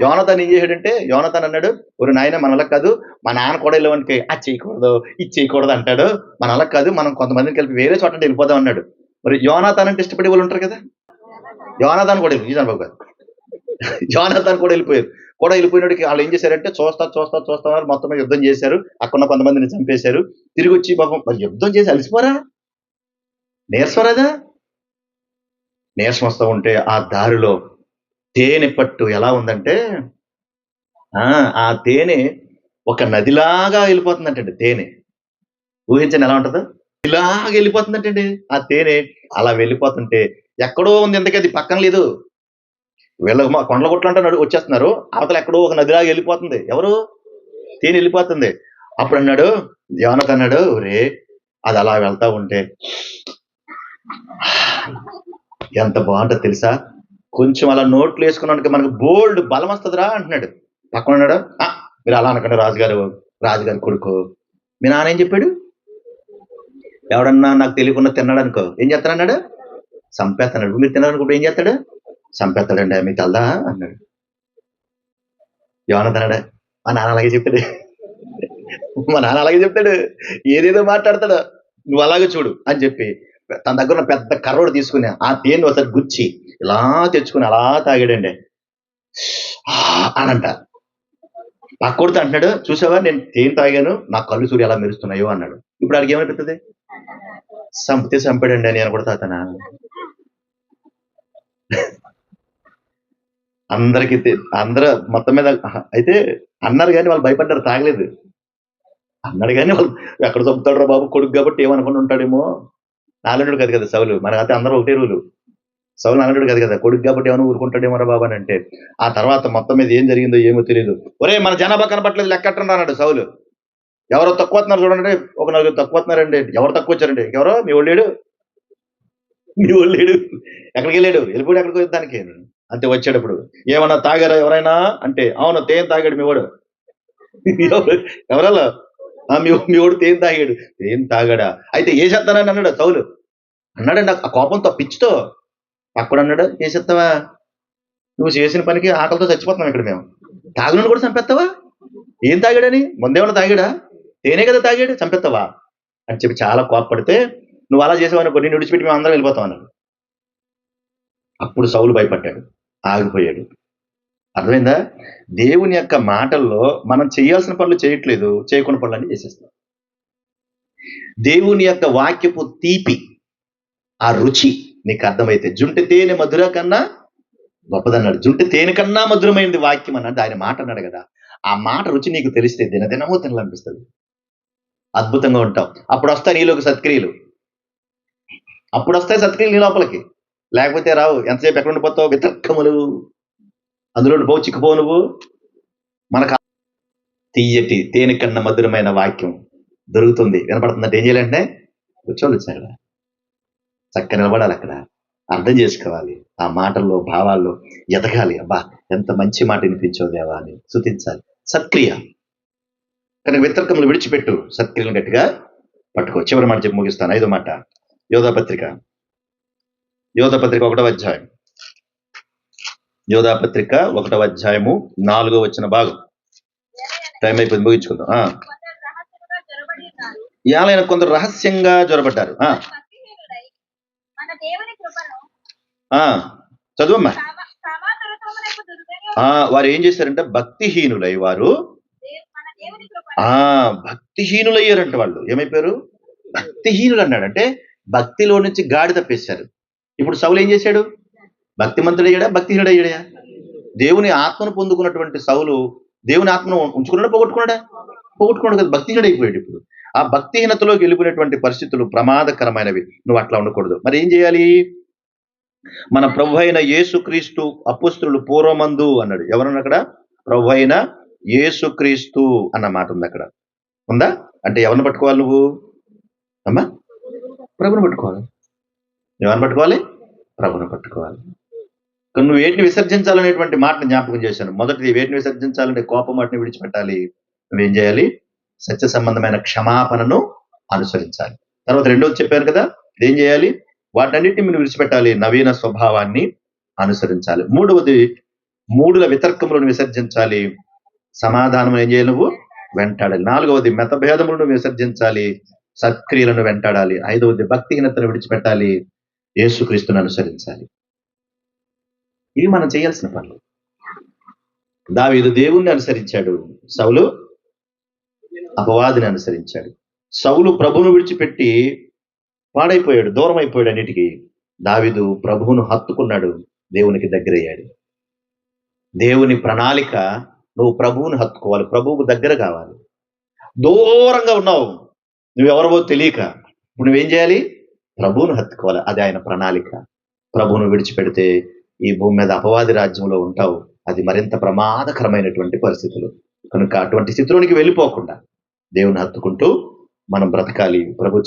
యోనాతాన్ ఏం చేశాడంటే, యోనాతాన్ అన్నాడు, ఒక నాయన మన అలా కాదు, మా నాన్న కూడా వెళ్ళేవానికి అది చేయకూడదు, ఇది చేయకూడదు అంటాడు. మన అలా కాదు, మనం కొంతమందిని కలిపి వేరే చోట వెళ్ళిపోదాం అన్నాడు. మరి యోనాతాన్ అంటే ఇష్టపడే వాళ్ళు ఉంటారు కదా. యోనాతాన్ కూడా వెళ్ళిపోయారు. కూడా వెళ్ళిపోయినడికి వాళ్ళు ఏం చేశారంటే చూస్తా మొత్తం మీద యుద్ధం చేశారు. అక్కడున్న కొంతమందిని చంపేశారు. తిరిగి వచ్చి పాపం మరి యుద్ధం చేసి అలసిపోరా, నీరసరాదా? నీరసం వస్తూ ఉంటే ఆ దారిలో తేనె పట్టు ఎలా ఉందంటే, ఆ తేనె ఒక నదిలాగా వెళ్ళిపోతుందంటండి. తేనె ఊహించండి ఎలా ఉంటుందో. ఇలాగ వెళ్ళిపోతుందంటండి ఆ తేనె. అలా వెళ్ళిపోతుంటే ఎక్కడో ఉంది, ఎందుకు అది పక్కన లేదు. వీళ్ళకి మా కొండల గుట్లు అంటే వచ్చేస్తున్నారు. అవతల ఎక్కడో ఒక నదిలాగా వెళ్ళిపోతుంది. ఎవరు? తేనె వెళ్ళిపోతుంది. అప్పుడు అన్నాడు యోనాతాన్ అన్నాడు, రే అది అలా వెళ్తా ఉంటే ఎంత బాగుంటుంది తెలుసా, కొంచెం అలా నోట్లు వేసుకున్నానికి మనకు బోల్డ్ బలం వస్తుందిరా అంటున్నాడు. పక్కన ఉన్నాడు, మీరు అలా అనకండి, రాజుగారి కొడుకు. మీ నాన్న ఏం చెప్పాడు? ఎవడన్నా నాకు తెలియకుండా తిన్నాడు అనుకో ఏం చేస్తానన్నాడు? చంపేస్తాడు. మీరు తిన్నారనుకుంటే ఏం చేస్తాడు? చంపేస్తాడండి. మీకు తెల్దా అన్నాడు. యోనాతాన్ మా నాన్న అలాగే చెప్తాడు, ఏదేదో మాట్లాడతాడు, నువ్వు అలాగే చూడు అని చెప్పి తన దగ్గర ఉన్న పెద్ద కర్రోడు తీసుకుని ఆ తేనె ఒకసారి గుచ్చి ఇలా తెచ్చుకుని అలా తాగాడండి అనంట. పక్కోడితో అంటున్నాడు, చూసావా నేను తేనె తాగాను, నా కళ్ళు చూడు ఎలా మెరుస్తున్నాయో అన్నాడు. ఇప్పుడు ఆడికి ఏమనిపిస్తుంది? చంపాడండి నేను కూడా తాతనా. అందరూ మొత్తం మీద అయితే అన్నారు కానీ వాళ్ళు భయపడ్డారు, తాగలేదు. అన్నాడు కానీ వాళ్ళు ఎక్కడ చంపుతాడు రా బాబు, కొడుకు కాబట్టి ఏమనుకుని ఉంటాడేమో. నాలుగుడు కాదు కదా సౌలు, మన అయితే అందరూ ఒకటే రూలు. సౌలు నాలుగుడు కాదు కదా, కొడుకు కాబట్టి ఏమైనా ఊరుకుంటాడేమో రా బాబు అని అంటే. ఆ తర్వాత మొత్తం మీద ఏం జరిగిందో ఏమో తెలియదు. ఒరే మన జనాభా కనపట్లేదు లెక్కట్టండి అన్నాడు సౌలు. ఎవరో తక్కువ వస్తున్నారు చూడండి, ఒక నలుగురు తక్కువ వస్తున్నారండి. ఎవరు తక్కువ వచ్చారండి? ఎవరో మీ ఒళ్ళేడు, మీ ఒళ్ళేడు ఎక్కడికి వెళ్ళాడు? వెళ్ళిపోయాడు ఎక్కడికి దానికి అంతే. వచ్చేటప్పుడు ఏమన్నా తాగారా ఎవరైనా అంటే, అవును తేం తాగాడు మీ వాడు. ఎవరలా? మీ వాడు తేం తాగాడు. తేం తాగాడా? అయితే ఏ చేస్తానని అన్నాడు సౌలు. అన్నాడండి ఆ కోపంతో పిచ్చితో. అక్కడ అన్నాడు చేసేస్తావా? నువ్వు చేసిన పనికి ఆకలితో చచ్చిపోతున్నాం ఇక్కడ మేము. తాగునని కూడా చంపేస్తావా? ఏం తాగాడని? ముందేమన్నా తాగాడా? తేనే కదా తాగాడు, చంపేస్తావా అని చెప్పి చాలా కోపపడితే, నువ్వు అలా చేసావనుకో నేను విడిచిపెట్టి మేము అందరం వెళ్ళిపోతాం అన్నాడు. అప్పుడు సౌలు భయపడ్డాడు, ఆగిపోయాడు. అర్థమైందా? దేవుని యొక్క మాటల్లో మనం చేయాల్సిన పనులు చేయట్లేదు, చేయకుండా పనులన్నీ చేసేస్తాం. దేవుని యొక్క వాక్యపు తీపి, ఆ రుచి నీకు అర్థమైతే, జుంటి తేనె మధుర కన్నా గొప్పదన్నాడు. జుంటి తేనె కన్నా మధురమైంది వాక్యం అన్నాడు. ఆయన మాట అన్నాడు కదా, ఆ మాట రుచి నీకు తెలిస్తే దినదినమూ తినాలనిపిస్తుంది. అద్భుతంగా ఉంటావు. అప్పుడు వస్తాయి నీలోకి సత్క్రియలు, అప్పుడు వస్తాయి సత్క్రియలు నీ లోపలికి, లేకపోతే రావు. ఎంతసేపు ఎక్కడ ఉండిపోతావు? వితర్కములు, అందులో పోవు, చిక్కుపోవు నువ్వు. మనకు తీయటి తేనె కన్నా మధురమైన వాక్యం దొరుకుతుంది, వినపడుతుందంటే ఏం చేయాలంటే కూర్చోవాలి అక్కడ, చక్కగా నిలబడాలి అక్కడ, అర్థం చేసుకోవాలి, ఆ మాటల్లో భావాల్లో ఎదగాలి. అబ్బా ఎంత మంచి మాట వినిపించావు దేవా అని స్తుతించాలి. సత్క్రియ కనుక వితర్కములు విడిచిపెట్టు, సత్క్రియలను గట్టిగా పట్టుకో. చివరి మాట చెప్పి ముగిస్తాను. 5వ మాట, యోధాపత్రిక 1వ అధ్యాయం, యోధాపత్రిక 1వ అధ్యాయము 4వ వచన భాగం. టైం అయిపోయింది, ముగించుకుందాం. ఇవాళ కొందరు రహస్యంగా జ్వరపడ్డారు. చదువమ్మా. వారు ఏం చేశారంటే భక్తిహీనులై వారు భక్తిహీనులయ్యారంట. వాళ్ళు ఏమైపోయారు? భక్తిహీనులు అన్నాడంటే భక్తిలో నుంచి గాడి తప్పేశారు. ఇప్పుడు సౌలు ఏం చేశాడు? భక్తిమంతుడయ్యాడా, భక్తిహీనుడయ్యాడా? దేవుని ఆత్మను పొందుకున్నటువంటి సౌలు దేవుని ఆత్మను ఉంచుకున్నాడా, పోగొట్టుకున్నాడా? పోగొట్టుకున్నాడు కదా, భక్తిహీనుడు అయిపోయాడు. ఇప్పుడు ఆ భక్తిహీనతలోకి వెళ్ళిపోయినటువంటి పరిస్థితులు ప్రమాదకరమైనవి. నువ్వు అట్లా ఉండకూడదు. మరి ఏం చేయాలి? మన ప్రభు అయిన యేసుక్రీస్తు అపోస్తలులు పూర్వమందు అన్నాడు. ఎవరన్నా అక్కడ? ప్రభు అయిన యేసుక్రీస్తు అన్న మాట ఉంది అక్కడ, ఉందా? అంటే ఎవరిని పట్టుకోవాలి నువ్వు? అమ్మా, ప్రభుని పట్టుకోవాలి. ఎవరిని పట్టుకోవాలి? ప్రభుని పట్టుకోవాలి. నువ్వు వేటిని విసర్జించాలనేటువంటి మాటను జ్ఞాపకం చేశాను. మొదటిది, వేటిని విసర్జించాలంటే కోపం వాటిని విడిచిపెట్టాలి. నువ్వేం చేయాలి? సత్య సంబంధమైన క్షమాపణను అనుసరించాలి. తర్వాత రెండోది చెప్పాను కదా, ఇదేం చేయాలి? వాటన్నిటిని మీరు విడిచిపెట్టాలి, నవీన స్వభావాన్ని అనుసరించాలి. మూడవది, మూడుల వితర్కములను విసర్జించాలి, సమాధానం ఏం చేయాలి? నువ్వు వెంటాడాలి. నాలుగవది, మతభేదములను విసర్జించాలి, సత్క్రియలను వెంటాడాలి. 5వది, భక్తిహీనతను విడిచిపెట్టాలి, యేసుక్రీస్తును అనుసరించాలి. ఇవి మనం చేయాల్సిన పనులు. దావీదు దేవుణ్ణి అనుసరించాడు, సౌలు అపవాదిని అనుసరించాడు. సౌలు ప్రభువును విడిచిపెట్టి పాడైపోయాడు, దూరం అయిపోయాడు అన్నిటికీ. దావీదు ప్రభువును హత్తుకున్నాడు, దేవునికి దగ్గరయ్యాడు. దేవుని ప్రణాళిక, నువ్వు ప్రభువుని హత్తుకోవాలి, ప్రభువుకు దగ్గర కావాలి. దూరంగా ఉన్నావు, నువ్వెవరవో తెలియక. ఇప్పుడు నువ్వేం చేయాలి? ప్రభువును హత్తుకోవాలి, అది ఆయన ప్రణాళిక. ప్రభువును విడిచిపెడితే ఈ భూమి మీద అపవాది రాజ్యంలో ఉంటావు. అది మరింత ప్రమాదకరమైనటువంటి పరిస్థితులు. కనుక అటువంటి స్థితిలోనికి వెళ్ళిపోకుండా దేవుని హత్తుకుంటూ మనం బ్రతకాలి. ప్రభు